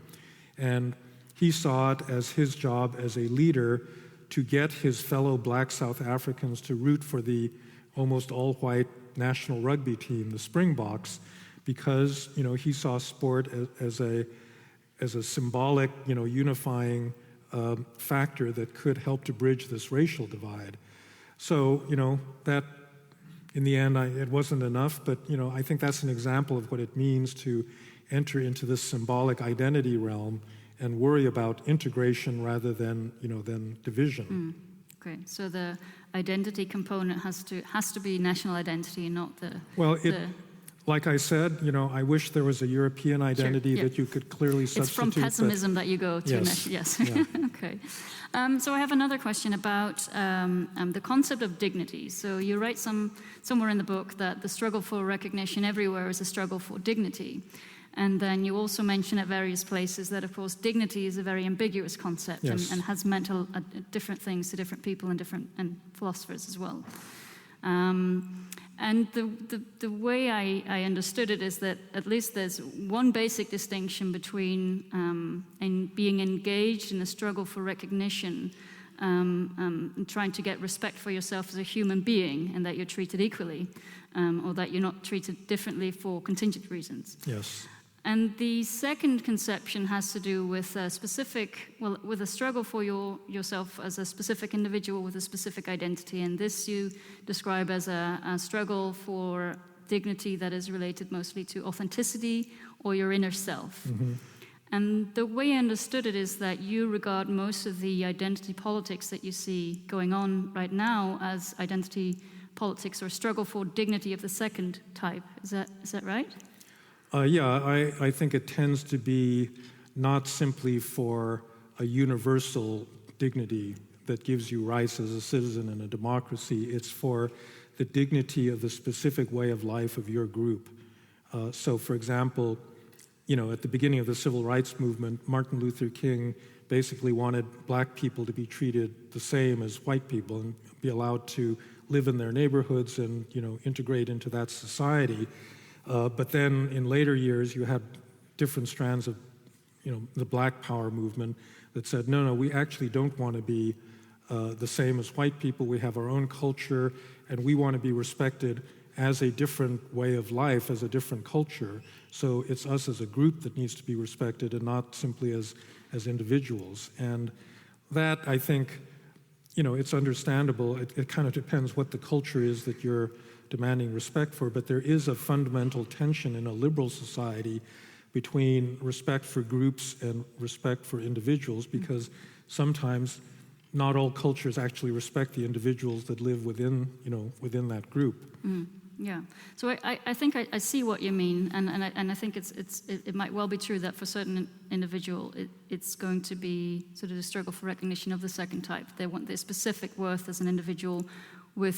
And he saw it as his job as a leader to get his fellow black South Africans to root for the almost all-white national rugby team, the Springboks, because he saw sport as a symbolic, unifying factor that could help to bridge this racial divide. So that in the end it wasn't enough, but I think that's an example of what it means to enter into this symbolic identity realm and worry about integration rather than division. Okay, so the identity component has to be national identity and not the... Well, like I said, I wish there was a European identity that you could clearly substitute. It's from pessimism that you go to... Yes. Yes. Yeah. Okay. So I have another question about the concept of dignity. So you write somewhere in the book that the struggle for recognition everywhere is a struggle for dignity. And then you also mention at various places that, of course, dignity is a very ambiguous concept. Yes. and has meant different things to different people and philosophers as well. And the way I understood it is that at least there's one basic distinction between in being engaged in a struggle for recognition and trying to get respect for yourself as a human being and that you're treated equally or that you're not treated differently for contingent reasons. Yes. And the second conception has to do with a with a struggle for yourself as a specific individual with a specific identity. And this you describe as a struggle for dignity that is related mostly to authenticity or your inner self. Mm-hmm. And the way I understood it is that you regard most of the identity politics that you see going on right now as identity politics or struggle for dignity of the second type. Is that right? I think it tends to be not simply for a universal dignity that gives you rights as a citizen in a democracy. It's for the dignity of the specific way of life of your group. So, for example, at the beginning of the civil rights movement, Martin Luther King basically wanted black people to be treated the same as white people and be allowed to live in their neighborhoods and, integrate into that society. But then in later years, you had different strands of, the Black Power movement that said, no, we actually don't want to be the same as white people. We have our own culture, and we want to be respected as a different way of life, as a different culture. So it's us as a group that needs to be respected and not simply as individuals. And that, I think, it's understandable. It kind of depends what the culture is that you're demanding respect for, but there is a fundamental tension in a liberal society between respect for groups and respect for individuals, because sometimes not all cultures actually respect the individuals that live within that group. Yeah. So I think I see what you mean, and I think it might well be true that for certain individual it's going to be sort of a struggle for recognition of the second type. They want their specific worth as an individual with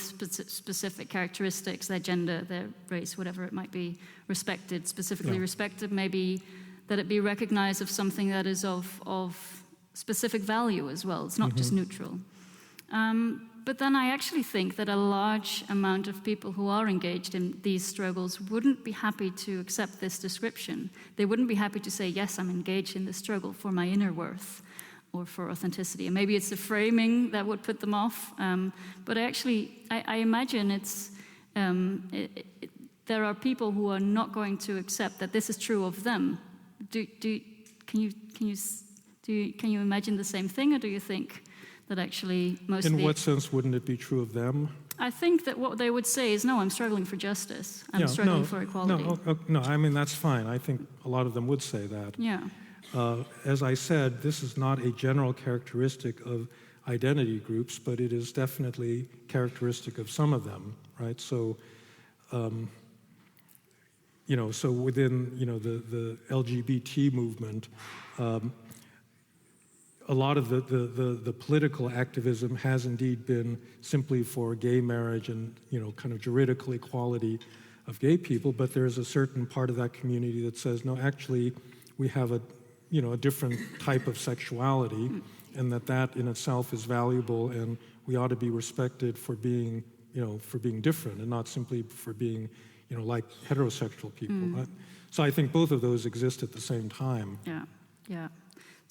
specific characteristics, their gender, their race, whatever it might be, respected, specifically respected, maybe that it be recognized of something that is of specific value as well. It's not just neutral. But then I actually think that a large amount of people who are engaged in these struggles wouldn't be happy to accept this description. They wouldn't be happy to say, yes, I'm engaged in the struggle for my inner worth or for authenticity. And maybe it's the framing that would put them off. But I imagine there are people who are not going to accept that this is true of them. Can you imagine the same thing, or do you think that actually most In what sense wouldn't it be true of them? I think that what they would say is, no, I'm struggling for justice. I'm struggling for equality. No, I mean, that's fine. I think a lot of them would say that. Yeah. As I said, this is not a general characteristic of identity groups, but it is definitely characteristic of some of them, right? So, so within, the LGBT movement, a lot of the political activism has indeed been simply for gay marriage and, kind of juridical equality of gay people, but there's a certain part of that community that says, no, actually, we have a different type of sexuality, and that in itself is valuable, and we ought to be respected for being different, and not simply for being, like heterosexual people. Right? So I think both of those exist at the same time. Yeah.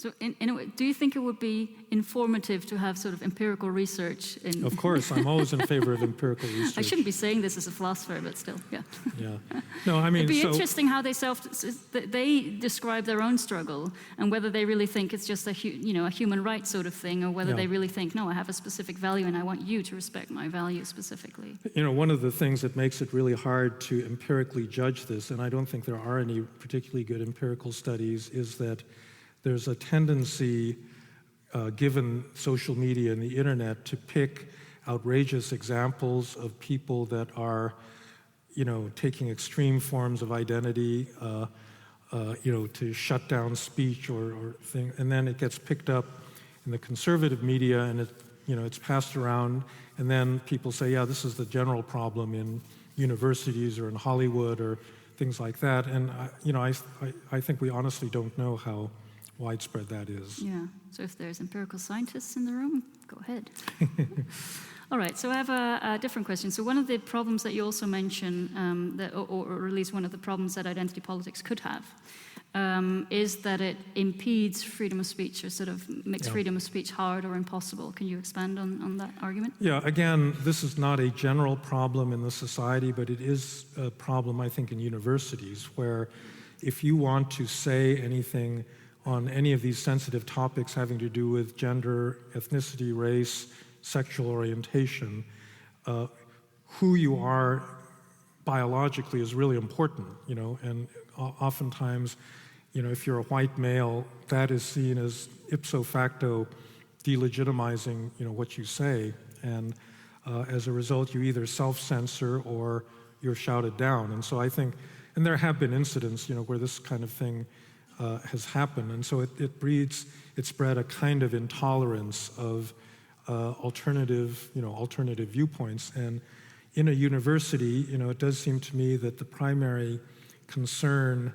So in a way, do you think it would be informative to have sort of empirical research? Of course, I'm always in favor of empirical research. I shouldn't be saying this as a philosopher, but still, yeah. Yeah. No, I mean, it'd be interesting how they describe their own struggle and whether they really think it's just a human rights sort of thing, or whether they really think, no, I have a specific value and I want you to respect my value specifically. You know, one of the things that makes it really hard to empirically judge this, and I don't think there are any particularly good empirical studies, is that there's a tendency, given social media and the internet, to pick outrageous examples of people that are, taking extreme forms of identity, to shut down speech or thing, and then it gets picked up in the conservative media, and it's passed around, and then people say, yeah, this is the general problem in universities or in Hollywood or things like that, and I think we honestly don't know how widespread that is. Yeah, so if there's empirical scientists in the room, go ahead. All right, so I have a different question. So one of the problems that you also mention, or at least one of the problems that identity politics could have, is that it impedes freedom of speech, or sort of makes freedom of speech hard or impossible. Can you expand on that argument? Yeah, again, this is not a general problem in the society, but it is a problem, I think, in universities, where if you want to say anything on any of these sensitive topics having to do with gender, ethnicity, race, sexual orientation, who you are biologically is really important, and oftentimes, if you're a white male, that is seen as ipso facto delegitimizing, what you say, and as a result, you either self-censor or you're shouted down. And so I think, and there have been incidents, where this kind of thing has happened, and so it spread a kind of intolerance of alternative viewpoints. And in a university, it does seem to me that the primary concern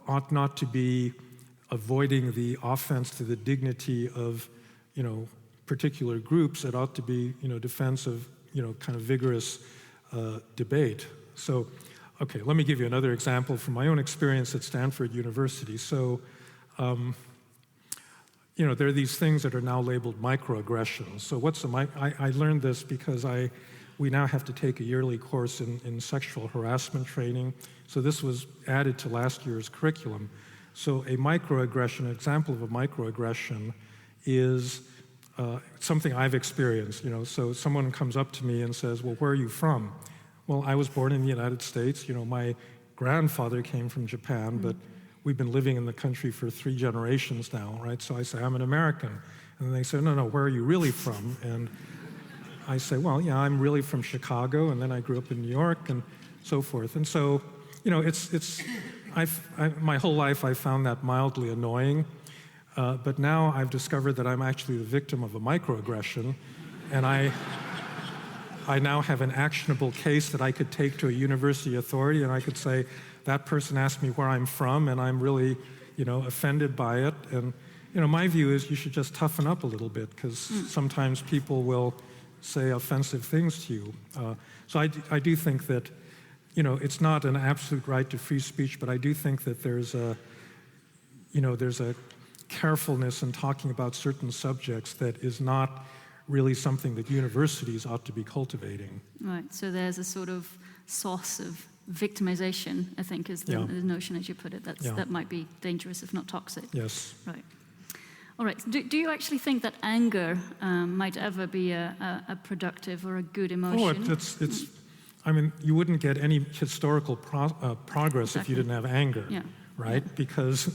ought not to be avoiding the offense to the dignity of, particular groups. It ought to be, defense of, kind of vigorous debate. So, okay, let me give you another example from my own experience at Stanford University. So, there are these things that are now labeled microaggressions. So I learned this because we now have to take a yearly course in sexual harassment training. So this was added to last year's curriculum. So a microaggression, an example of a microaggression is something I've experienced. So someone comes up to me and says, well, where are you from? Well, I was born in the United States. My grandfather came from Japan, but we've been living in the country for 3 generations now, right? So I say, I'm an American. And they say, no, where are you really from? And I say, well, yeah, I'm really from Chicago, and then I grew up in New York, and so forth. And so, my whole life I found that mildly annoying, but now I've discovered that I'm actually the victim of a microaggression, and I now have an actionable case that I could take to a university authority, and I could say, that person asked me where I'm from, and I'm really, offended by it. And, my view is you should just toughen up a little bit, because sometimes people will say offensive things to you. So I do think that, it's not an absolute right to free speech, but I do think that there's a carefulness in talking about certain subjects that is not really something that universities ought to be cultivating. Right, so there's a sort of source of victimization, I think, is the notion, as you put it. That might be dangerous, if not toxic. Yes. Right. All right. Do you actually think that anger might ever be a productive or a good emotion? It's. I mean, you wouldn't get any historical progress if you didn't have anger, right? Because,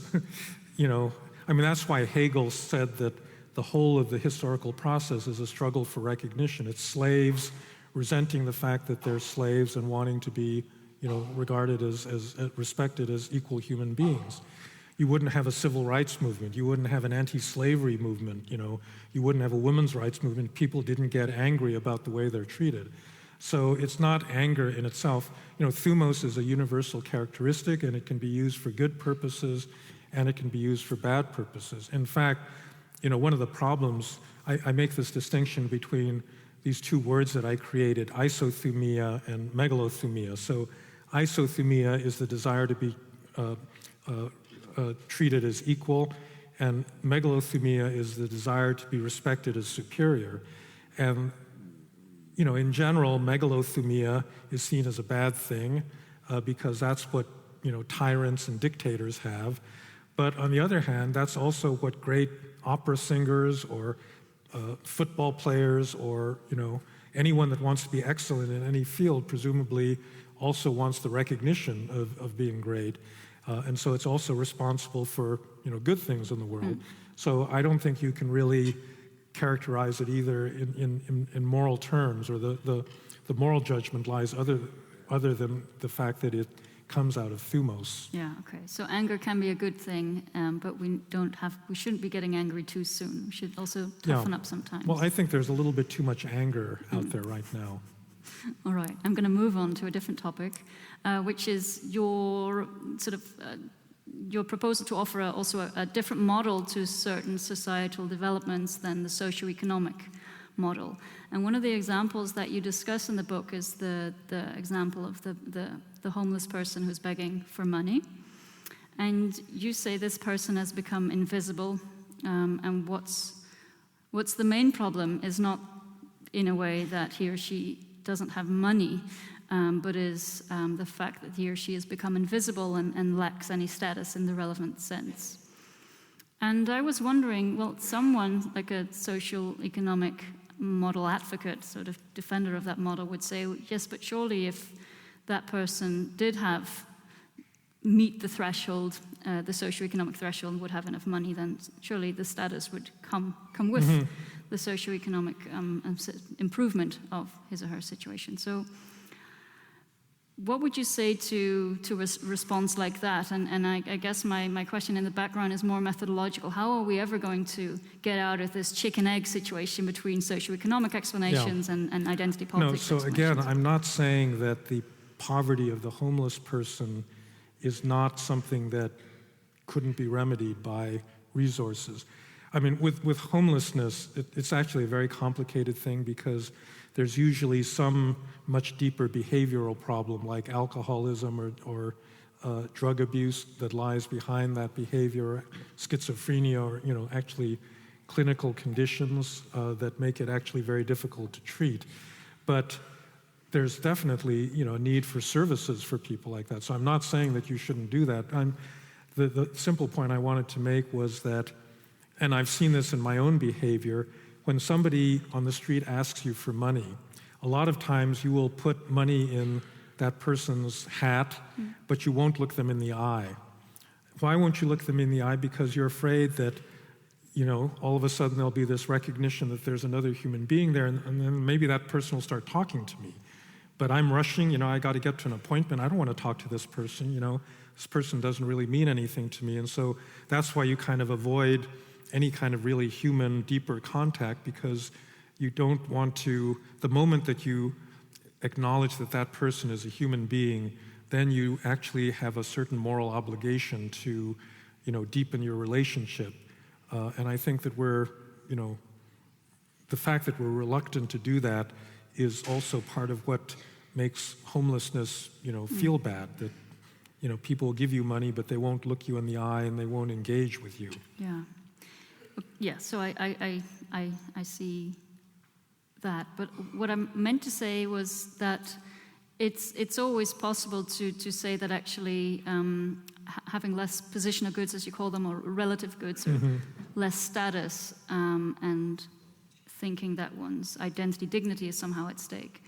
that's why Hegel said that the whole of the historical process is a struggle for recognition. It's slaves resenting the fact that they're slaves and wanting to be, regarded as respected as equal human beings. You wouldn't have a civil rights movement. You wouldn't have an anti-slavery movement. You wouldn't have a women's rights movement. People didn't get angry about the way they're treated. So it's not anger in itself. Thumos is a universal characteristic, and it can be used for good purposes, and it can be used for bad purposes. In fact, one of the problems, I make this distinction between these 2 words that I created, isothumia and megalothumia. So isothumia is the desire to be treated as equal, And megalothumia is the desire to be respected as superior. And, you know, in general, megalothumia is seen as a bad thing because that's what, you know, tyrants and dictators have. But on the other hand, that's also what great opera singers or football players or, you know, anyone that wants to be excellent in any field presumably also wants the recognition of being great. And so it's also responsible for, you know, good things in the world. So I don't think you can really characterize it either in moral terms, or the moral judgment lies other than the fact that it comes out of thumos. Yeah, okay. So anger can be a good thing, but we shouldn't be getting angry too soon. We should also toughen up sometimes. Well, I think there's a little bit too much anger out there right now. All right, I'm going to move on to a different topic, which is your your proposal to offer also a different model to certain societal developments than the socioeconomic model. And one of the examples that you discuss in the book is the example of the homeless person who's begging for money. And you say this person has become invisible, and what's the main problem is not, in a way, that he or she doesn't have money, but is the fact that he or she has become invisible and lacks any status in the relevant sense. And I was wondering, well, someone like a social economic model advocate, sort of defender of that model, would say, yes, but surely if that person did meet the threshold, the socioeconomic threshold, would have enough money, then surely the status would come with the socioeconomic improvement of his or her situation. So what would you say to a response like that? And I guess my question in the background is more methodological. How are we ever going to get out of this chicken-egg situation between socioeconomic explanations and identity politics? No, so again, I'm not saying that the poverty of the homeless person is not something that couldn't be remedied by resources. I mean, with homelessness, it's actually a very complicated thing because there's usually some much deeper behavioral problem like alcoholism or drug abuse that lies behind that behavior, schizophrenia, or, you know, actually clinical conditions that make it actually very difficult to treat. But there's definitely, you know, a need for services for people like that. So I'm not saying that you shouldn't do that. The simple point I wanted to make was that, and I've seen this in my own behavior, when somebody on the street asks you for money, a lot of times you will put money in that person's hat, but you won't look them in the eye. Why won't you look them in the eye? Because you're afraid that, you know, all of a sudden there'll be this recognition that there's another human being there, and then maybe that person will start talking to me. But I'm rushing, you know, I got to get to an appointment. I don't want to talk to this person, you know. This person doesn't really mean anything to me. And so that's why you kind of avoid any kind of really human, deeper contact, because you don't want to, the moment that you acknowledge that that person is a human being, then you actually have a certain moral obligation to, you know, deepen your relationship. And I think that we're, you know, the fact that we're reluctant to do that is also part of what makes homelessness, you know, feel bad, that, you know, people will give you money, but they won't look you in the eye and they won't engage with you. Yeah. Yeah, so I see that. But what I meant to say was that it's always possible to say that actually having less position of goods, as you call them, or relative goods, or less status, and thinking that one's identity, dignity is somehow at stake,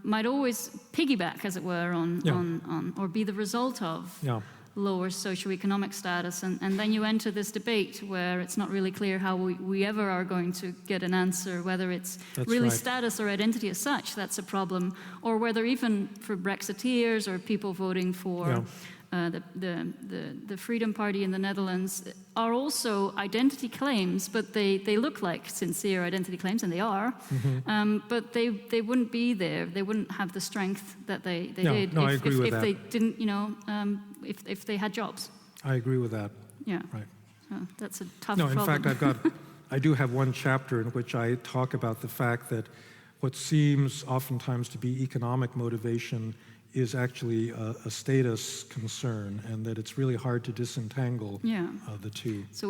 might always piggyback, as it were, on or be the result of lower socioeconomic status. And then you enter this debate where it's not really clear how we ever are going to get an answer, whether it's status or identity as such that's a problem, or whether even for Brexiteers or people voting for the Freedom Party in the Netherlands are also identity claims, but they look like sincere identity claims, and they are, but they wouldn't be there. They wouldn't have the strength that they did if they didn't, you know, if they had jobs. I agree with that. Yeah. Right. So that's a tough problem. problem. In fact, I do have one chapter in which I talk about the fact that what seems oftentimes to be economic motivation is actually a status concern, and that it's really hard to disentangle the two. So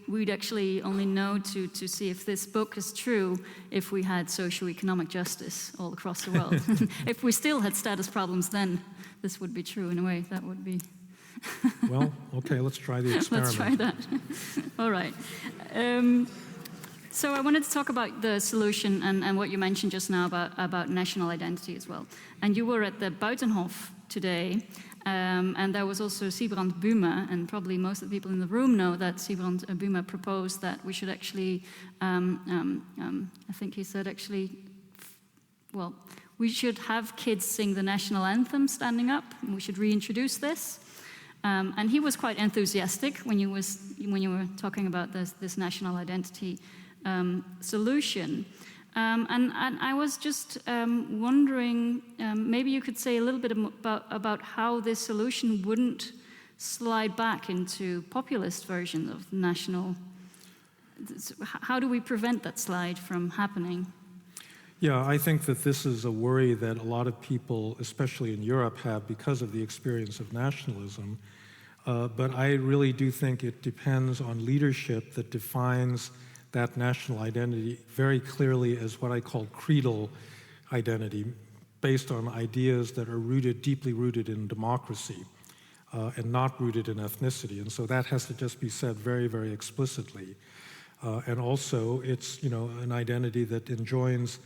we'd actually only know to see if this book is true if we had socio-economic justice all across the world. If we still had status problems, then this would be true in a way. That would be... Well, okay, let's try the experiment. Let's try that. All right. So I wanted to talk about the solution and what you mentioned just now about national identity as well. And you were at the Buitenhof today, and there was also Sibrand Buma, and probably most of the people in the room know that Sibrand Buma proposed that we should actually, I think he said actually, well, we should have kids sing the national anthem standing up, and we should reintroduce this. And he was quite enthusiastic when you were talking about this national identity solution. And I was just wondering, maybe you could say a little bit about how this solution wouldn't slide back into populist versions of national. How do we prevent that slide from happening? Yeah, I think that this is a worry that a lot of people, especially in Europe, have because of the experience of nationalism. But I really do think it depends on leadership that defines that national identity very clearly as what I call creedal identity, based on ideas that are deeply rooted in democracy and not rooted in ethnicity. And so that has to just be said very, very explicitly. And also, it's an identity that enjoins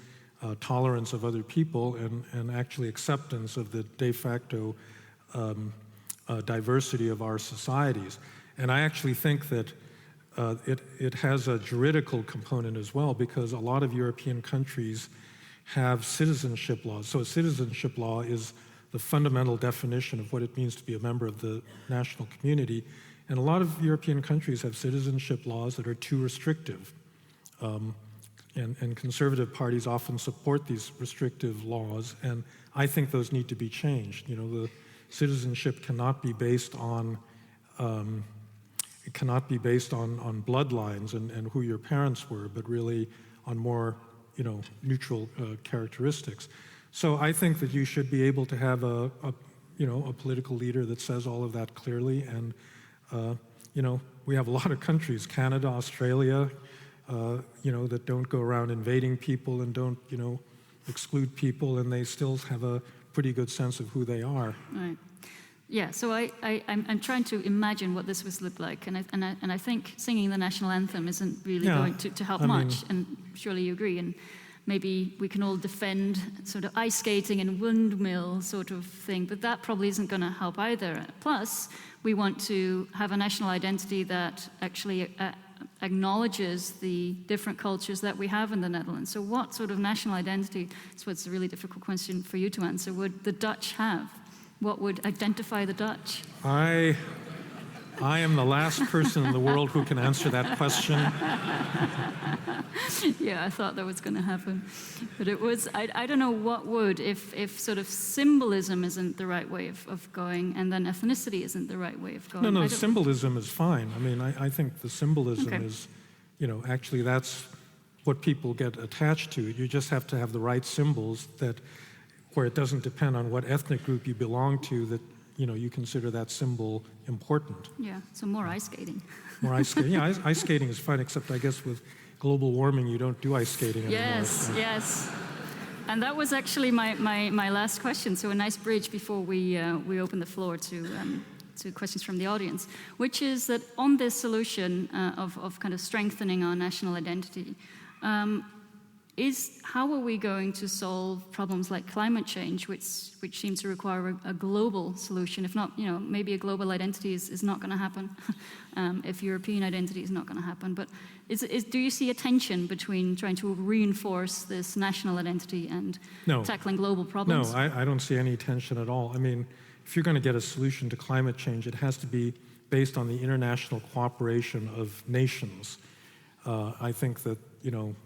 tolerance of other people and actually acceptance of the de facto diversity of our societies. And I actually think that it has a juridical component as well, because a lot of European countries have citizenship laws. So a citizenship law is the fundamental definition of what it means to be a member of the national community. And a lot of European countries have citizenship laws that are too restrictive. And conservative parties often support these restrictive laws, and I think those need to be changed. The citizenship cannot be based on on bloodlines and who your parents were, but really on more neutral characteristics. So I think that you should be able to have a political leader that says all of that clearly. And we have a lot of countries, Canada, Australia, that don't go around invading people and don't exclude people, and they still have a pretty good sense of who they are. Right. Yeah, so I'm trying to imagine what this would look like, and I think singing the national anthem isn't really going to help much, and surely you agree. And maybe we can all defend sort of ice skating and windmill sort of thing, but that probably isn't going to help either. Plus, we want to have a national identity that actually acknowledges the different cultures that we have in the Netherlands. So what sort of national identity, that's what's a really difficult question for you to answer, would the Dutch have? What would identify the Dutch? I am the last person in the world who can answer that question. Yeah, I thought that was going to happen. But it was, I don't know what would, if sort of symbolism isn't the right way of going, and then ethnicity isn't the right way of going. No, symbolism is fine. I mean, I think the symbolism is, actually that's what people get attached to. You just have to have the right symbols where it doesn't depend on what ethnic group you belong to, that you consider that symbol important. Yeah, so more ice skating. More ice skating. Yeah, ice skating is fine, except I guess with global warming you don't do ice skating anymore. Yes. And that was actually my last question. So a nice bridge before we open the floor to questions from the audience, which is that on this solution of kind of strengthening our national identity, how are we going to solve problems like climate change, which seems to require a global solution? If not, maybe a global identity is not going to happen. If European identity is not going to happen, but do you see a tension between trying to reinforce this national identity and tackling global problems? No, I don't see any tension at all. I mean, if you're going to get a solution to climate change, it has to be based on the international cooperation of nations. I think that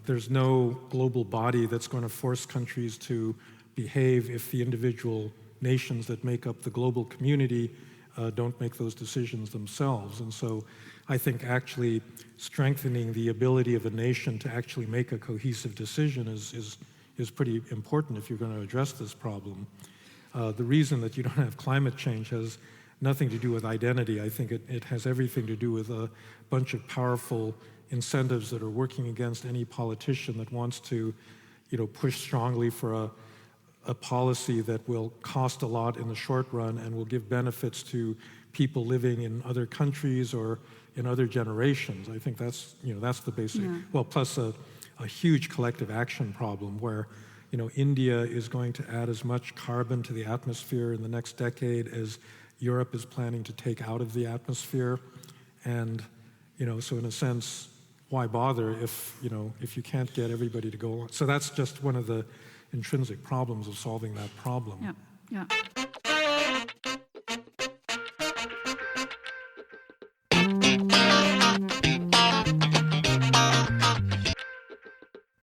there's no global body that's going to force countries to behave if the individual nations that make up the global community don't make those decisions themselves. And so I think actually strengthening the ability of a nation to actually make a cohesive decision is is pretty important if you're going to address this problem. The reason that you don't have climate change has nothing to do with identity. I think it has everything to do with a bunch of powerful incentives that are working against any politician that wants to, push strongly for a policy that will cost a lot in the short run and will give benefits to people living in other countries or in other generations. I think that's the basic. Yeah. Well, plus a huge collective action problem where, India is going to add as much carbon to the atmosphere in the next decade as Europe is planning to take out of the atmosphere. And, so in a sense, why bother if you can't get everybody to go on? So that's just one of the intrinsic problems of solving that problem. Yeah.